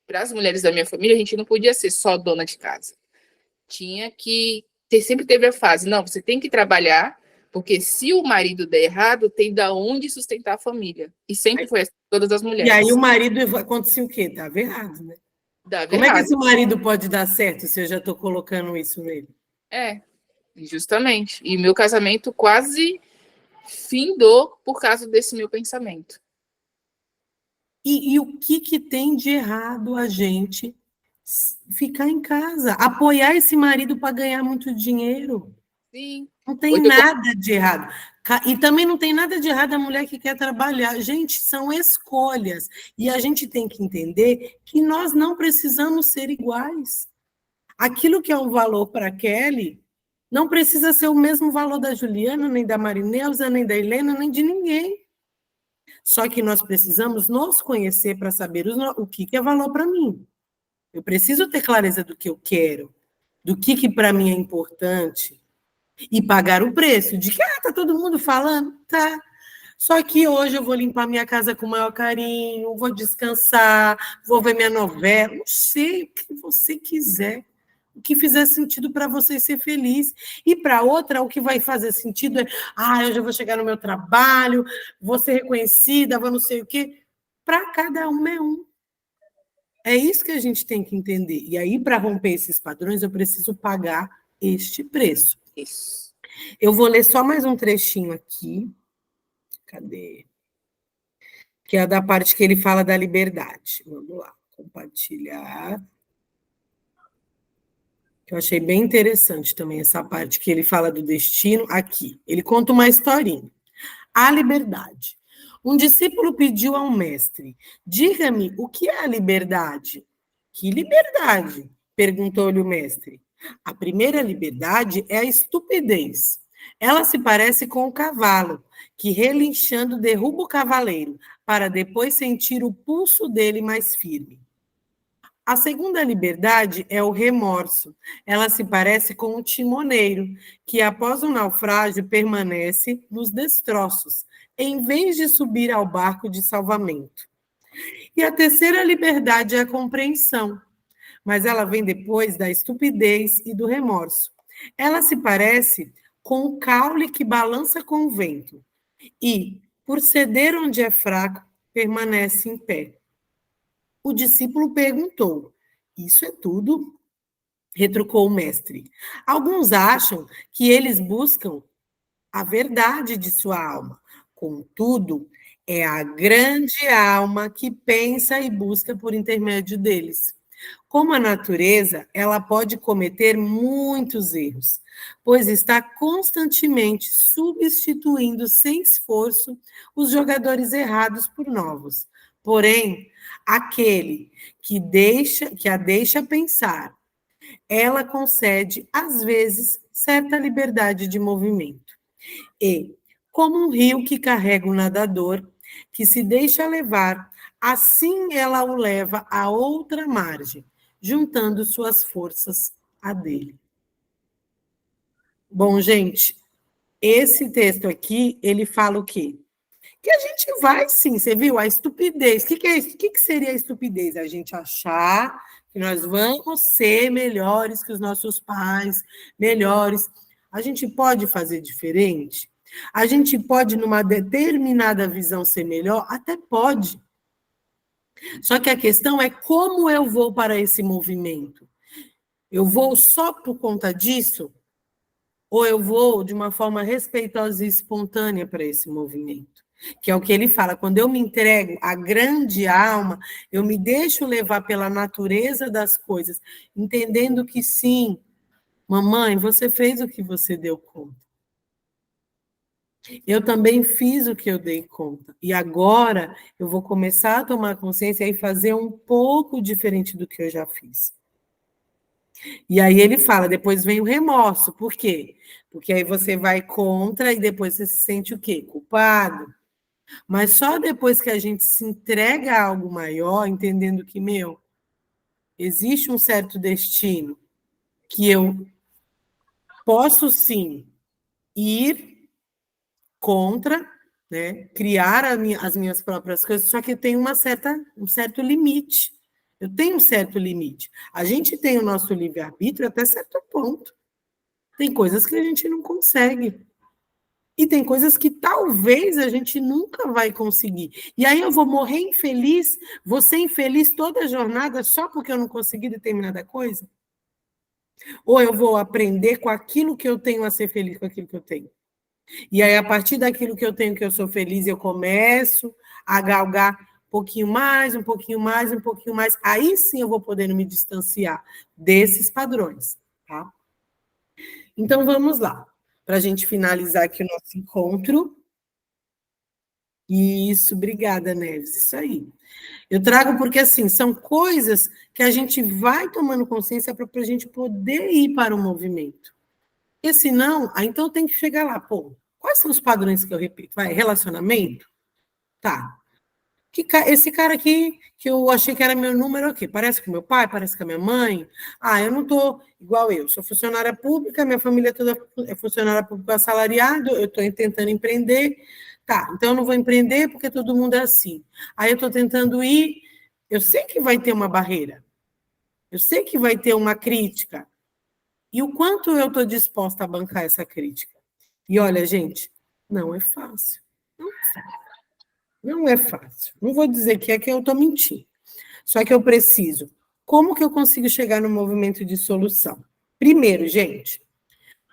para as mulheres da minha família, a gente não podia ser só dona de casa. Tinha que sempre teve a fase, não, você tem que trabalhar, Porque se o marido der errado, tem da onde sustentar a família. E sempre foi assim, todas as mulheres. E aí o marido acontecia o quê? Dava errado, né? Dava Como é que errado. esse marido pode dar certo se eu já estou colocando isso nele? Justamente. E meu casamento quase findou por causa desse meu pensamento. E o que tem de errado a gente ficar em casa, apoiar esse marido para ganhar muito dinheiro? Sim. Não tem nada de errado. E também não tem nada de errado a mulher que quer trabalhar. Gente, são escolhas. E a gente tem que entender que nós não precisamos ser iguais. Aquilo que é um valor para a Kelly não precisa ser o mesmo valor da Juliana, nem da Marineusa, nem da Helena, nem de ninguém. Só que nós precisamos nos conhecer para saber o que é valor para mim. Eu preciso ter clareza do que eu quero, do que para mim é importante, e pagar o preço de que tá todo mundo falando, tá. Só que hoje eu vou limpar minha casa com o maior carinho, vou descansar, vou ver minha novela, não sei o que você quiser. O que fizer sentido para você ser feliz. E para outra, o que vai fazer sentido é, eu já vou chegar no meu trabalho, vou ser reconhecida, vou não sei o quê. Para cada um é um. É isso que a gente tem que entender. E aí, para romper esses padrões, eu preciso pagar este preço. Isso. Eu vou ler só mais um trechinho aqui. Cadê? Que é da parte que ele fala da liberdade. Vamos lá, compartilhar. Que eu achei bem interessante também essa parte que ele fala do destino. Aqui, ele conta uma historinha. A liberdade. Um discípulo pediu ao mestre: diga-me, o que é a liberdade? Que liberdade? Perguntou-lhe o mestre. A primeira liberdade é a estupidez. Ela se parece com o cavalo, que relinchando derruba o cavaleiro, para depois sentir o pulso dele mais firme. A segunda liberdade é o remorso. Ela se parece com o timoneiro, que após um naufrágio permanece nos destroços, em vez de subir ao barco de salvamento. E a terceira liberdade é a compreensão, mas ela vem depois da estupidez e do remorso. Ela se parece com o caule que balança com o vento e, por ceder onde é fraco, permanece em pé. O discípulo perguntou: isso é tudo? Retrucou o mestre. Alguns acham que eles buscam a verdade de sua alma. Contudo, é a grande alma que pensa e busca por intermédio deles. Como a natureza, ela pode cometer muitos erros, pois está constantemente substituindo sem esforço os jogadores errados por novos. Porém, aquele que a deixa pensar, ela concede, às vezes, certa liberdade de movimento. E, como um rio que carrega um nadador, que se deixa levar, assim ela o leva a outra margem, juntando suas forças à dele. Bom, gente, esse texto aqui, ele fala o quê? Que a gente vai sim, você viu? A estupidez. O que é isso? O que seria a estupidez? A gente achar que nós vamos ser melhores que os nossos pais, melhores. A gente pode fazer diferente? A gente pode, numa determinada visão, ser melhor? Até pode. Só que a questão é como eu vou para esse movimento. Eu vou só por conta disso? Ou eu vou de uma forma respeitosa e espontânea para esse movimento? Que é o que ele fala, quando eu me entrego à grande alma, eu me deixo levar pela natureza das coisas, entendendo que sim, mamãe, você fez o que você deu conta. Eu também fiz o que eu dei conta. E agora eu vou começar a tomar consciência e fazer um pouco diferente do que eu já fiz. E aí ele fala, depois vem o remorso. Por quê? Porque aí você vai contra e depois você se sente o quê? Culpado. Mas só depois que a gente se entrega a algo maior, entendendo que, existe um certo destino que eu posso, sim, ir contra, né? Criar as minhas próprias coisas, só que tem um certo limite. Eu tenho um certo limite. A gente tem o nosso livre-arbítrio até certo ponto. Tem coisas que a gente não consegue. E tem coisas que talvez a gente nunca vai conseguir. E aí eu vou morrer infeliz, vou ser infeliz toda a jornada só porque eu não consegui determinada coisa? Ou eu vou aprender com aquilo que eu tenho a ser feliz com aquilo que eu tenho? E aí, a partir daquilo que eu tenho, que eu sou feliz, eu começo a galgar um pouquinho mais, um pouquinho mais, um pouquinho mais. Aí sim eu vou podendo me distanciar desses padrões, tá? Então, vamos lá. Para a gente finalizar aqui o nosso encontro. Isso, obrigada, Neves, isso aí. Eu trago porque, assim, são coisas que a gente vai tomando consciência para a gente poder ir para o movimento. E senão, então tem que chegar lá, pô, quais são os padrões que eu repito? Vai, relacionamento? Tá. Esse cara aqui, que eu achei que era meu número, aqui, parece com meu pai, parece com a minha mãe. Ah, eu não estou igual eu, sou funcionária pública, minha família toda é funcionária pública assalariado, eu estou tentando empreender. Tá, então eu não vou empreender porque todo mundo é assim. Aí eu estou tentando ir, eu sei que vai ter uma barreira, eu sei que vai ter uma crítica. E o quanto eu estou disposta a bancar essa crítica? E olha, gente, não é fácil. Não é fácil. Não é fácil. Não vou dizer que eu estou mentindo. Só que eu preciso. Como que eu consigo chegar no movimento de solução? Primeiro, gente,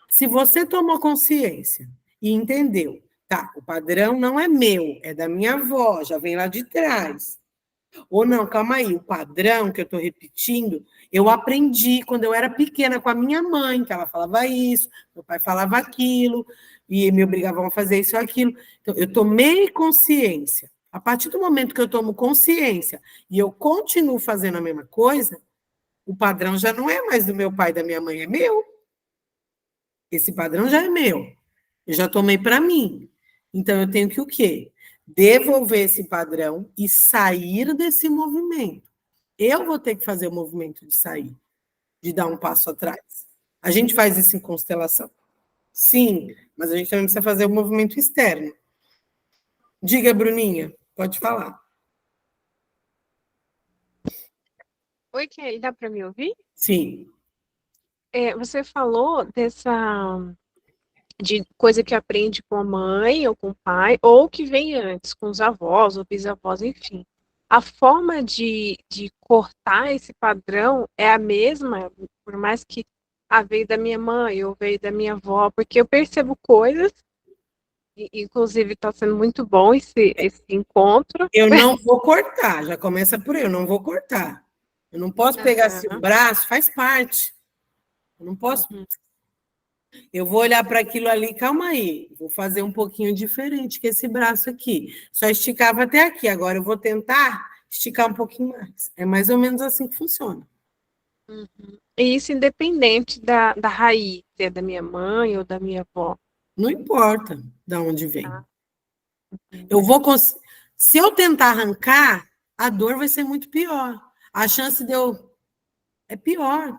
se você tomou consciência e entendeu, tá, o padrão não é meu, é da minha avó, já vem lá de trás. Ou não, calma aí, o padrão que eu estou repetindo, eu aprendi quando eu era pequena com a minha mãe, que ela falava isso, meu pai falava aquilo, e me obrigavam a fazer isso ou aquilo. Então, eu tomei consciência. A partir do momento que eu tomo consciência e eu continuo fazendo a mesma coisa, o padrão já não é mais do meu pai e da minha mãe, é meu. Esse padrão já é meu. Eu já tomei para mim. Então, eu tenho que o quê? Devolver esse padrão e sair desse movimento. Eu vou ter que fazer o movimento de sair, de dar um passo atrás. A gente faz isso em constelação? Sim, mas a gente também precisa fazer o movimento externo. Diga, Bruninha, pode falar. Oi, Kelly, dá para me ouvir? Sim. Você falou de coisa que aprende com a mãe ou com o pai, ou que vem antes, com os avós ou bisavós, enfim. A forma de cortar esse padrão é a mesma, por mais que veio da minha mãe ou veio da minha avó, porque eu percebo coisas, inclusive está sendo muito bom esse encontro. Eu não vou cortar, já começa por aí, eu não vou cortar. Eu não posso pegar assim, o braço, faz parte. Eu não posso. Eu vou olhar para aquilo ali, calma aí, vou fazer um pouquinho diferente que esse braço aqui. Só esticava até aqui, agora eu vou tentar esticar um pouquinho mais. É mais ou menos assim que funciona. E isso independente da raiz, se é da minha mãe ou da minha avó. Não importa de onde vem. Eu vou Se eu tentar arrancar, a dor vai ser muito pior. A chance de eu é pior.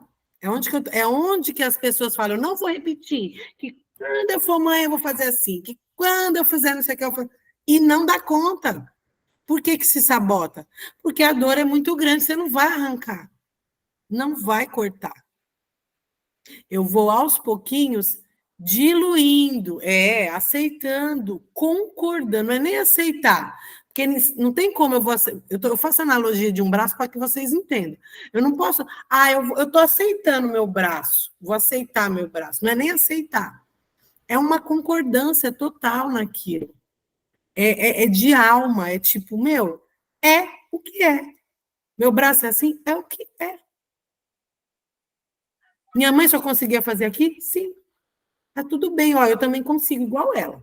É onde que as pessoas falam, eu não vou repetir, que quando eu for mãe eu vou fazer assim, que quando eu fizer não sei o que eu vou... E não dá conta. Por que se sabota? Porque a dor é muito grande, você não vai arrancar. Não vai cortar. Eu vou aos pouquinhos diluindo, aceitando, concordando, não é nem aceitar, porque não tem como eu faço analogia de um braço para que vocês entendam. Eu não posso, eu estou aceitando meu braço, vou aceitar meu braço, não é nem aceitar, é uma concordância total naquilo, é de alma, é tipo, é o que é, meu braço é assim, é o que é. Minha mãe só conseguia fazer aqui? Sim. Tá tudo bem, eu também consigo igual ela.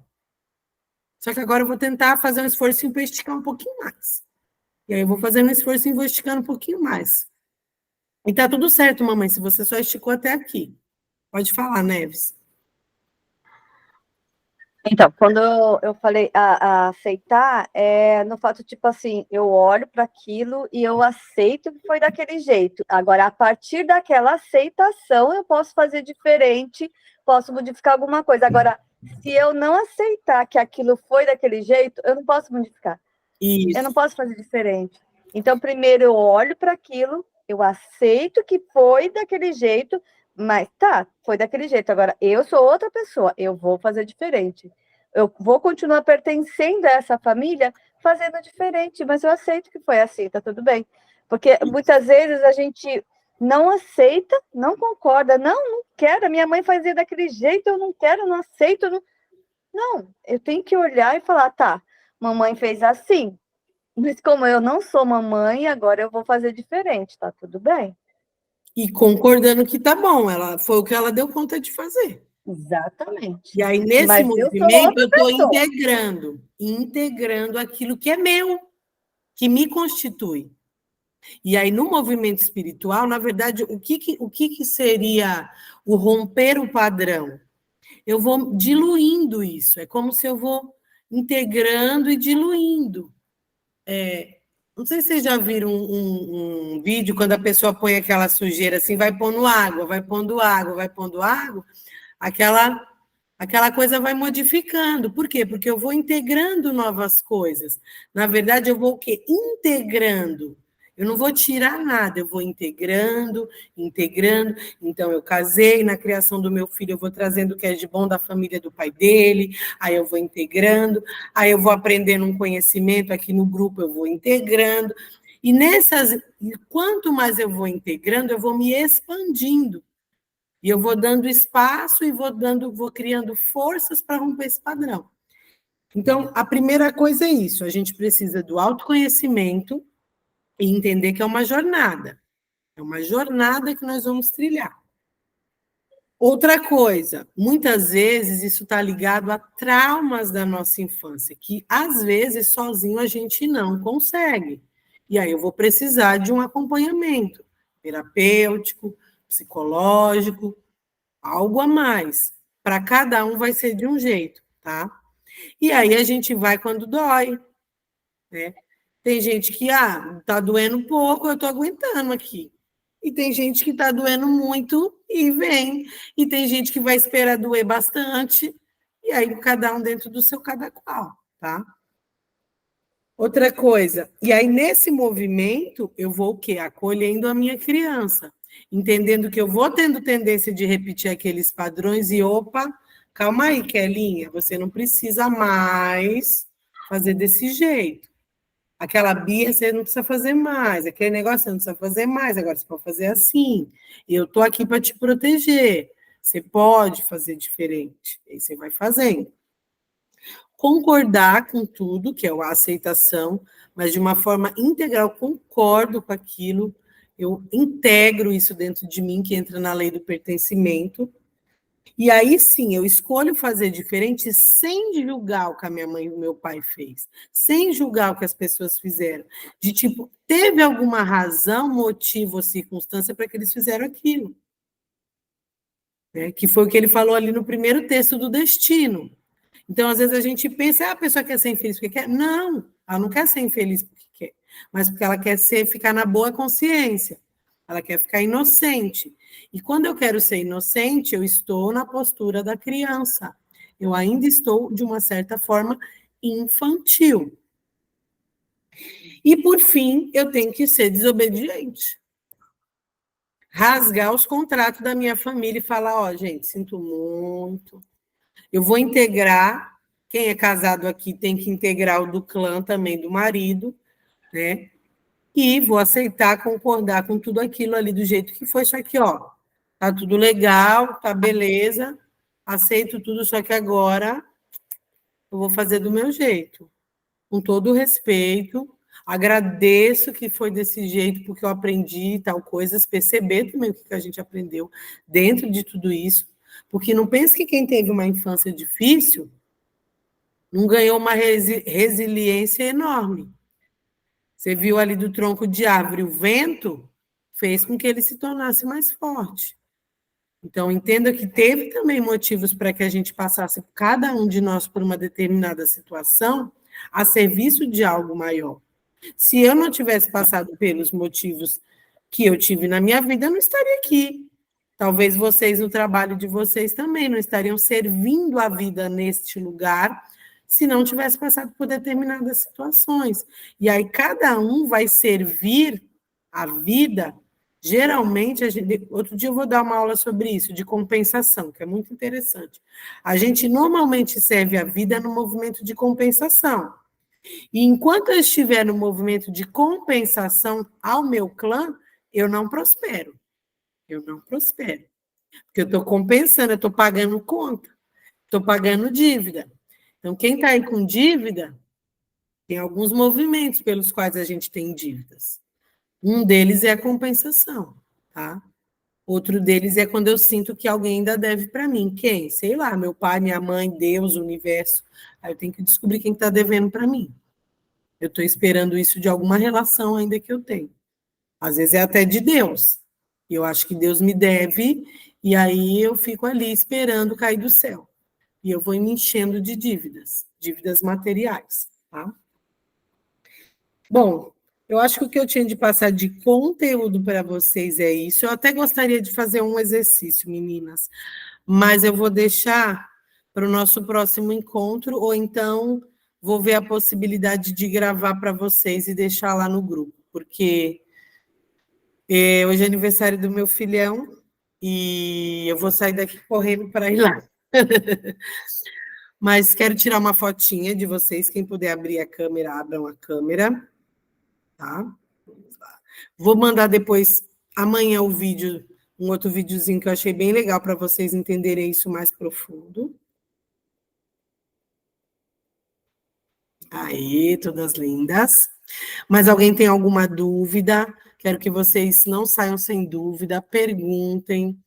Só que agora eu vou tentar fazer um esforço para esticar um pouquinho mais. E aí eu vou fazendo um esforço e vou esticando um pouquinho mais. E tá tudo certo, mamãe, se você só esticou até aqui. Pode falar, Neves. Então, quando eu falei a aceitar, no fato, tipo assim, eu olho para aquilo e eu aceito que foi daquele jeito. Agora, a partir daquela aceitação, eu posso fazer diferente, posso modificar alguma coisa. Agora, se eu não aceitar que aquilo foi daquele jeito, eu não posso modificar. Isso. Eu não posso fazer diferente. Então, primeiro eu olho para aquilo, eu aceito que foi daquele jeito, mas foi daquele jeito. Agora, eu sou outra pessoa, eu vou fazer diferente. eu vou continuar pertencendo a essa família fazendo diferente, mas eu aceito que foi assim, tá tudo bem. Porque muitas vezes a gente não aceita, não concorda, não quero, a minha mãe fazia daquele jeito, eu não quero, não aceito. Não, eu tenho que olhar e falar, tá, mamãe fez assim, mas como eu não sou mamãe, agora eu vou fazer diferente, tá tudo bem. E concordando que tá bom, foi o que ela deu conta de fazer. Exatamente. E aí, nesse Mas movimento, eu estou integrando aquilo que é meu, que me constitui. E aí, no movimento espiritual, na verdade, o que seria o romper o padrão? Eu vou diluindo isso, é como se eu vou integrando e diluindo. Não sei se vocês já viram um vídeo, quando a pessoa põe aquela sujeira assim, vai pondo água, vai pondo água, vai pondo água, aquela coisa vai modificando. Por quê? Porque eu vou integrando novas coisas. Na verdade, eu vou o quê? Integrando. Eu não vou tirar nada, eu vou integrando. Então, eu casei, na criação do meu filho, eu vou trazendo o que é de bom da família do pai dele, aí eu vou integrando, aí eu vou aprendendo um conhecimento aqui no grupo, eu vou integrando. E quanto mais eu vou me expandindo. E eu vou dando espaço e vou criando forças para romper esse padrão. Então, a primeira coisa é isso, a gente precisa do autoconhecimento e entender que é uma jornada. É uma jornada que nós vamos trilhar. Outra coisa, muitas vezes isso está ligado a traumas da nossa infância, que às vezes sozinho a gente não consegue. E aí eu vou precisar de um acompanhamento terapêutico, psicológico, algo a mais. Para cada um vai ser de um jeito, tá? E aí a gente vai quando dói, né? Tem gente que, tá doendo um pouco, eu tô aguentando aqui. E tem gente que tá doendo muito e vem. E tem gente que vai esperar doer bastante. E aí cada um dentro do seu cada qual, tá? Outra coisa, e aí nesse movimento eu vou o quê? Acolhendo a minha criança, entendendo que eu vou tendo tendência de repetir aqueles padrões e, opa, calma aí, Kelinha, você não precisa mais fazer desse jeito. Aquela birra você não precisa fazer mais, aquele negócio você não precisa fazer mais, agora você pode fazer assim. Eu estou aqui para te proteger. Você pode fazer diferente. Aí você vai fazendo. Concordar com tudo, que é a aceitação, mas de uma forma integral, concordo com aquilo, eu integro isso dentro de mim, que entra na lei do pertencimento. E aí sim, eu escolho fazer diferente sem julgar o que a minha mãe e o meu pai fez, sem julgar o que as pessoas fizeram. De tipo, teve alguma razão, motivo ou circunstância para que eles fizeram aquilo. Né? Que foi o que ele falou ali no primeiro texto do destino. Então, às vezes a gente pensa, a pessoa quer ser infeliz porque quer. Não, ela não quer ser infeliz porque quer, mas porque ela quer ficar na boa consciência. Ela quer ficar inocente. E quando eu quero ser inocente, eu estou na postura da criança. Eu ainda estou, de uma certa forma, infantil. E, por fim, eu tenho que ser desobediente. Rasgar os contratos da minha família e falar, gente, sinto muito. Eu vou integrar, quem é casado aqui tem que integrar o do clã também, do marido, né? E vou aceitar, concordar com tudo aquilo ali do jeito que foi, só que, tá tudo legal, tá beleza, aceito tudo, só que agora eu vou fazer do meu jeito, com todo o respeito, agradeço que foi desse jeito, porque eu aprendi tal coisas, perceber também o que a gente aprendeu dentro de tudo isso, porque não pense que quem teve uma infância difícil não ganhou uma resiliência enorme. Você viu ali do tronco de árvore, o vento fez com que ele se tornasse mais forte. Então, entenda que teve também motivos para que a gente passasse, cada um de nós, por uma determinada situação, a serviço de algo maior. Se eu não tivesse passado pelos motivos que eu tive na minha vida, eu não estaria aqui. Talvez vocês, no trabalho de vocês, também não estariam servindo a vida neste lugar, se não tivesse passado por determinadas situações. E aí cada um vai servir a vida Geralmente, outro dia eu vou dar uma aula sobre isso, de compensação, que é muito interessante. A gente normalmente serve a vida no movimento de compensação. E enquanto eu estiver no movimento de compensação ao meu clã, eu não prospero. Eu não prospero. Porque eu estou compensando, eu estou pagando conta, estou pagando dívida. Então, quem está aí com dívida, tem alguns movimentos pelos quais a gente tem dívidas. Um deles é a compensação, tá? Outro deles é quando eu sinto que alguém ainda deve para mim. Quem? Sei lá, meu pai, minha mãe, Deus, o universo. Aí eu tenho que descobrir quem está devendo para mim. Eu estou esperando isso de alguma relação ainda que eu tenho. Às vezes é até de Deus. Eu acho que Deus me deve, e aí eu fico ali esperando cair do céu. E eu vou me enchendo de dívidas materiais, tá? Bom, eu acho que o que eu tinha de passar de conteúdo para vocês é isso. Eu até gostaria de fazer um exercício, meninas, mas eu vou deixar para o nosso próximo encontro, ou então vou ver a possibilidade de gravar para vocês e deixar lá no grupo, porque hoje é aniversário do meu filhão e eu vou sair daqui correndo para ir lá. Mas quero tirar uma fotinha de vocês, quem puder abrir a câmera, abram a câmera, tá? Vou mandar depois, amanhã, o vídeo, um outro videozinho que eu achei bem legal para vocês entenderem isso mais profundo. Aí, todas lindas. Mas alguém tem alguma dúvida? Quero que vocês não saiam sem dúvida, perguntem.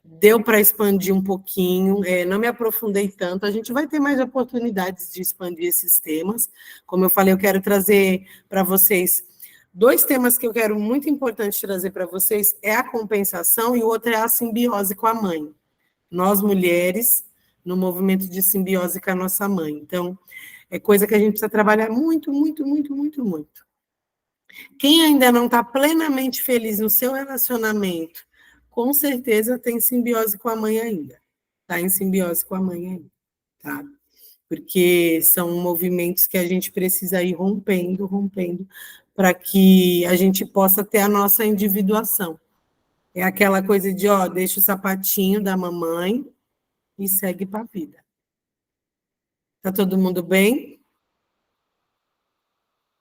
Deu para expandir um pouquinho, não me aprofundei tanto, a gente vai ter mais oportunidades de expandir esses temas. Como eu falei, eu quero trazer para vocês 2 temas que eu quero muito importante trazer para vocês, é a compensação e o outro é a simbiose com a mãe. Nós, mulheres, no movimento de simbiose com a nossa mãe. Então, é coisa que a gente precisa trabalhar muito, muito, muito, muito, muito. Quem ainda não está plenamente feliz no seu relacionamento, com certeza tem simbiose com a mãe ainda. Está em simbiose com a mãe ainda, tá? Porque são movimentos que a gente precisa ir rompendo, para que a gente possa ter a nossa individuação. É aquela coisa de, deixa o sapatinho da mamãe e segue para a vida. Tá todo mundo bem?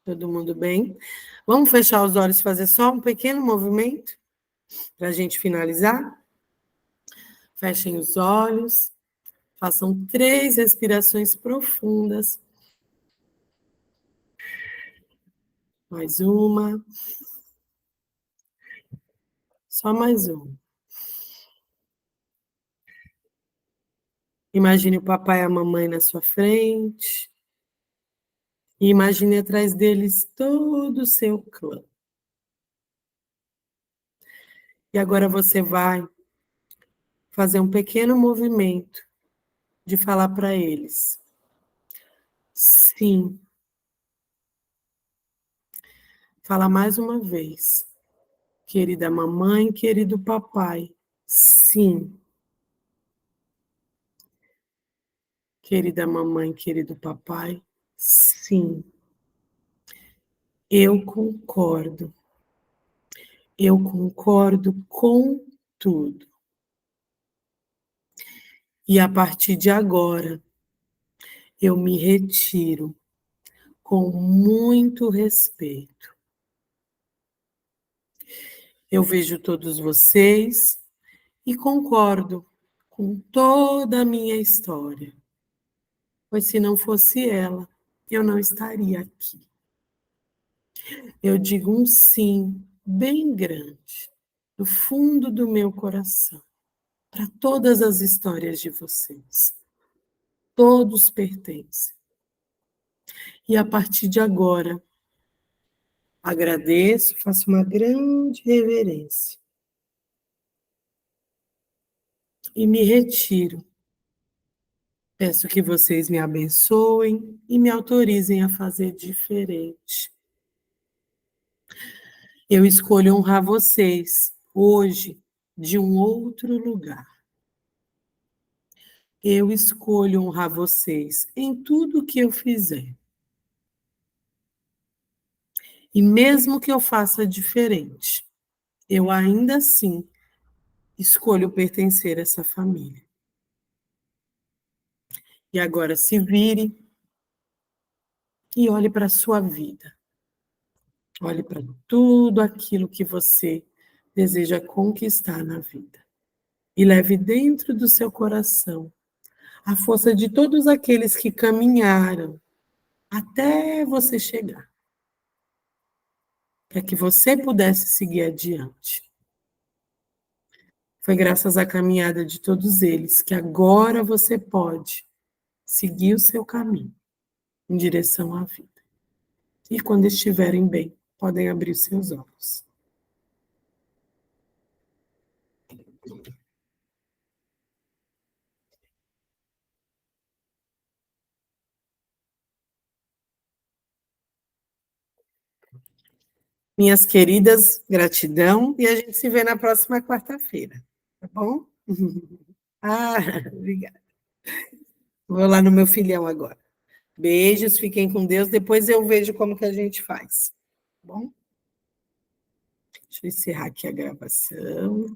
Todo mundo bem? Vamos fechar os olhos e fazer só um pequeno movimento para a gente finalizar? Fechem os olhos, façam 3 respirações profundas. Mais uma. Só mais uma. Imagine o papai e a mamãe na sua frente. E imagine atrás deles todo o seu clã. E agora você vai fazer um pequeno movimento de falar para eles: sim. Fala mais uma vez. Querida mamãe, querido papai, sim. Querida mamãe, querido papai, sim. Eu concordo. Eu concordo com tudo. E a partir de agora, eu me retiro com muito respeito. Eu vejo todos vocês e concordo com toda a minha história. Pois se não fosse ela, eu não estaria aqui. Eu digo um sim bem grande, do fundo do meu coração, para todas as histórias de vocês. Todos pertencem. E a partir de agora, agradeço, faço uma grande reverência. E me retiro. Peço que vocês me abençoem e me autorizem a fazer diferente. Eu escolho honrar vocês hoje de um outro lugar. Eu escolho honrar vocês em tudo que eu fizer. E mesmo que eu faça diferente, eu ainda assim escolho pertencer a essa família. E agora se vire e olhe para a sua vida. Olhe para tudo aquilo que você deseja conquistar na vida. E leve dentro do seu coração a força de todos aqueles que caminharam até você chegar, para que você pudesse seguir adiante. Foi graças à caminhada de todos eles que agora você pode seguir o seu caminho em direção à vida. E quando estiverem bem, podem abrir seus olhos. Minhas queridas, gratidão, e a gente se vê na próxima quarta-feira, tá bom? Ah, obrigada. Vou lá no meu filhão agora. Beijos, fiquem com Deus, depois eu vejo como que a gente faz, tá bom? Deixa eu encerrar aqui a gravação.